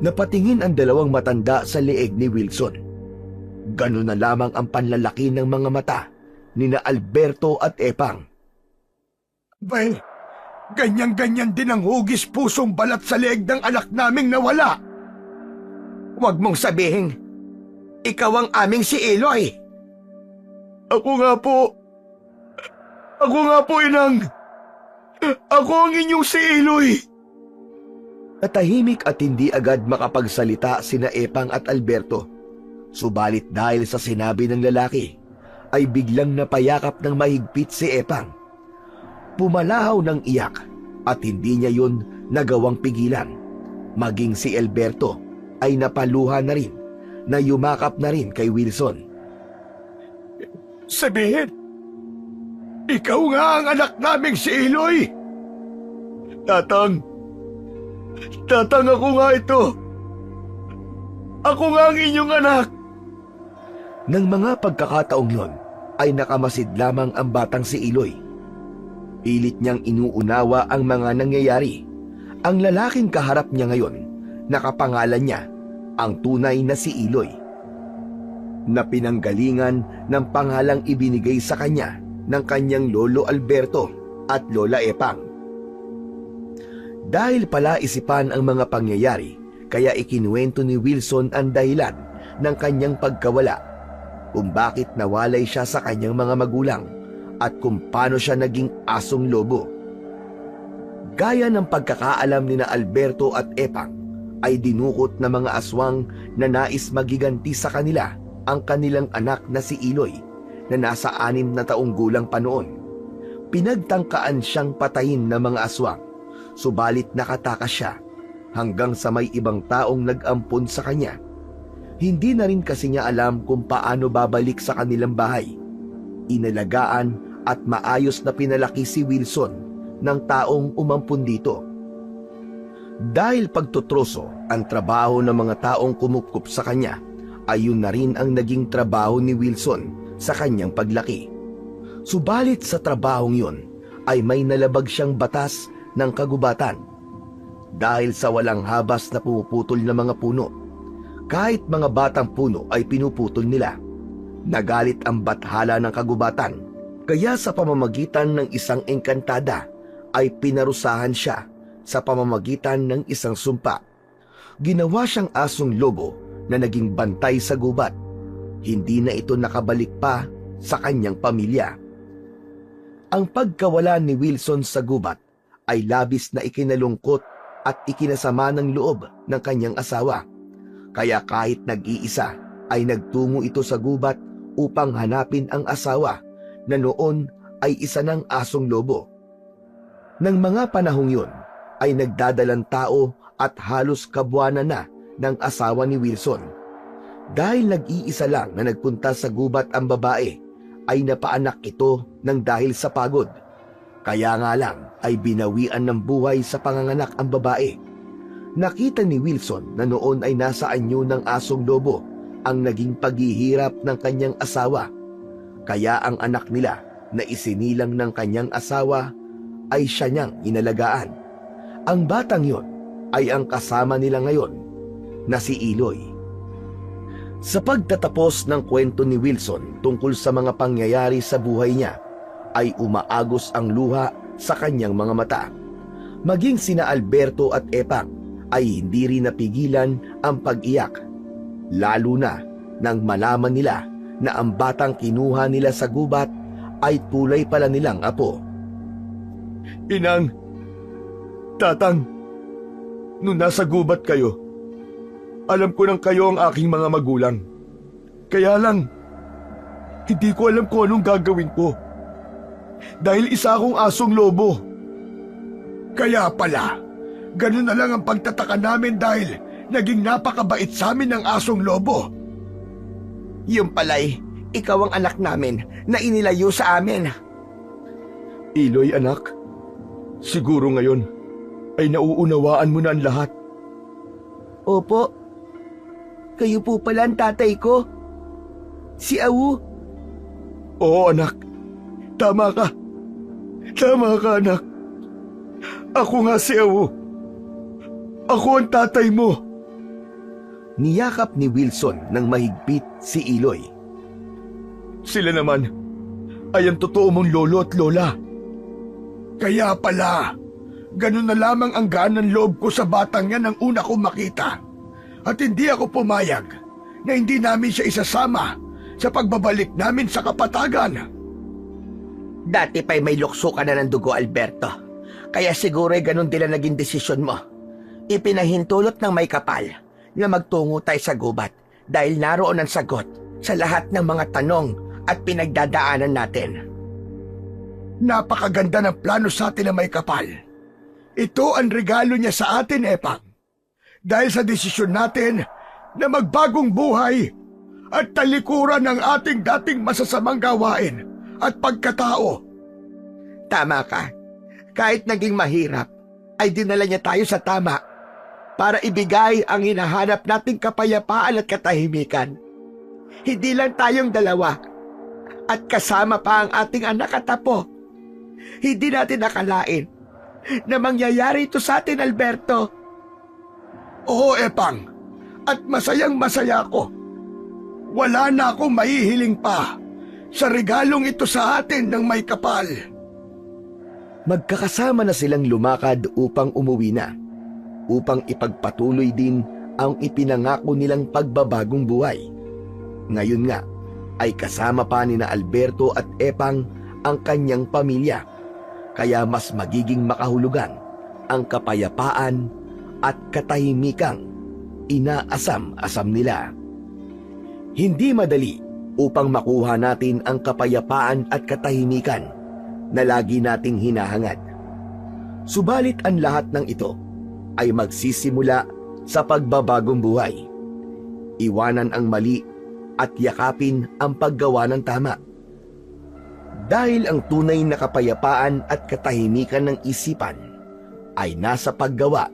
Napatingin ang dalawang matanda sa leeg ni Wilson. Ganun na lamang ang panlalaki ng mga mata ni na Alberto at Epang. Bay, ganyan-ganyan din ang hugis pusong balat sa leeg ng anak naming nawala. Huwag mong sabihin, ikaw ang aming si Eloy. Ako nga po, inang. Ako ang inyong si Eloy. Natahimik at hindi agad makapagsalita sina Epang at Alberto. Subalit dahil sa sinabi ng lalaki, ay biglang napayakap ng mahigpit si Epang. Pumalahaw ng iyak at hindi niya yun nagawang pigilan. Maging si Alberto ay napaluha na rin na yumakap na rin kay Wilson. Sabihin, ikaw nga ang anak naming si Eloy. Tatang ako nga ito. Ako nga ang inyong anak. Nang mga pagkakataong yon ay nakamasid lamang ang batang si Eloy. Pilit niyang inuunawa ang mga nangyayari. Ang lalaking kaharap niya ngayon, nakapangalan niya, ang tunay na si Eloy, na pinanggalingan ng pangalang ibinigay sa kanya ng kanyang lolo Alberto at lola Epang. Dahil pala isipan ang mga pangyayari, kaya ikinuwento ni Wilson ang dahilan ng kanyang pagkawala, kung bakit nawalay siya sa kanyang mga magulang at kung paano siya naging asong lobo. Gaya ng pagkakaalam ni na Alberto at Epang, ay dinukot na mga aswang na nais magiganti sa kanila ang kanilang anak na si Eloy na nasa 6 na taong gulang pa noon. Pinagtangkaan siyang patayin ng mga aswang, subalit nakatakas siya hanggang sa may ibang taong nag-ampon sa kanya. Hindi na rin kasi niya alam kung paano babalik sa kanilang bahay. Inalagaan at maayos na pinalaki si Wilson ng taong umampun dito. Dahil pagtutroso ang trabaho ng mga taong kumukup sa kanya, ay yun na rin ang naging trabaho ni Wilson sa kanyang paglaki. Subalit sa trabahong yun ay may nalabag siyang batas ng kagubatan. Dahil sa walang habas na pumuputol ng mga puno, kahit mga batang puno ay pinuputol nila. Nagalit ang bathala ng kagubatan, kaya sa pamamagitan ng isang engkantada ay pinarusahan siya sa pamamagitan ng isang sumpa. Ginawa siyang asong lobo na naging bantay sa gubat. Hindi na ito nakabalik pa sa kanyang pamilya. Ang pagkawala ni Wilson sa gubat ay labis na ikinalungkot at ikinasama ng loob ng kanyang asawa. Kaya kahit nag-iisa ay nagtungo ito sa gubat upang hanapin ang asawa na noon ay isa ng asong lobo. Nang mga panahong yun ay nagdadalang tao at halos kabuwanan na ng asawa ni Wilson. Dahil nag-iisa lang na nagpunta sa gubat ang babae, ay napaanak ito ng dahil sa pagod. Kaya nga lang ay binawian ng buhay sa panganganak ang babae. Nakita ni Wilson na noon ay nasa anyo ng asong lobo ang naging paghihirap ng kanyang asawa. Kaya ang anak nila na isinilang ng kanyang asawa ay siya niyang inalagaan. Ang batang yon ay ang kasama nila ngayon na si Eloy. Sa pagtatapos ng kwento ni Wilson tungkol sa mga pangyayari sa buhay niya, ay umaagos ang luha sa kanyang mga mata. Maging sina Alberto at Epang ay hindi rin napigilan ang pag-iyak, lalo na nang malaman nila na ang batang kinuha nila sa gubat ay tulay pala nilang apo. Inang, tatang, nung nasa gubat kayo, alam ko nang kayo ang aking mga magulang. Kaya lang, hindi ko alam kung anong gagawin ko. Dahil isa akong asong lobo. Kaya pala, ganun na lang ang pagtataka namin dahil naging napakabait sa amin ng asong lobo. Yung pala'y, ikaw ang anak namin na inilayo sa amin. Iloy anak, siguro ngayon ay nauunawaan mo na ang lahat. Opo, kayo po pala ang tatay ko. Si Awu. Oo anak, tama ka. Tama ka anak. Ako nga si Awu. Ako ang tatay mo. Niyakap ni Wilson ng mahigpit si Iloy. Sila naman ay ang totoo mong lolo at lola. Kaya pala, ganun na lamang ang ganang loob ko sa batang yan ang una kong makita. At hindi ako pumayag na hindi namin siya isasama sa pagbabalik namin sa kapatagan. Dati pa'y may lukso ka na ng dugo, Alberto. Kaya siguro ay ganun din ang naging desisyon mo. Ipinahintulot ng may kapal na magtungo tayo sa gubat dahil naroon ang sagot sa lahat ng mga tanong at pinagdadaanan natin. Napakaganda ng plano sa atin na may kapal. Ito ang regalo niya sa atin, Epang. Dahil sa desisyon natin na magbagong buhay at talikuran ng ating dating masasamang gawain at pagkatao. Tama ka. Kahit naging mahirap, ay dinala niya tayo sa tama para ibigay ang hinahanap nating kapayapaan at katahimikan. Hindi lang tayong dalawa at kasama pa ang ating anak at apo. Hindi natin nakalain na mangyayari ito sa atin, Alberto. Oo, Epang, at masayang masaya ako. Wala na akong mahihiling pa sa regalong ito sa atin ng may kapal. Magkakasama na silang lumakad upang umuwi na, upang ipagpatuloy din ang ipinangako nilang pagbabagong buhay. Ngayon nga ay kasama pa ni na Alberto at Epang ang kanyang pamilya, kaya mas magiging makahulugan ang kapayapaan at katahimikang inaasam-asam nila. Hindi madali upang makuha natin ang kapayapaan at katahimikan na lagi nating hinahangad. Subalit ang lahat ng ito ay magsisimula sa pagbabagong buhay. Iwanan ang mali at yakapin ang paggawa ng tama. Dahil ang tunay na kapayapaan at katahimikan ng isipan ay nasa paggawa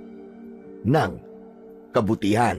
ng kabutihan.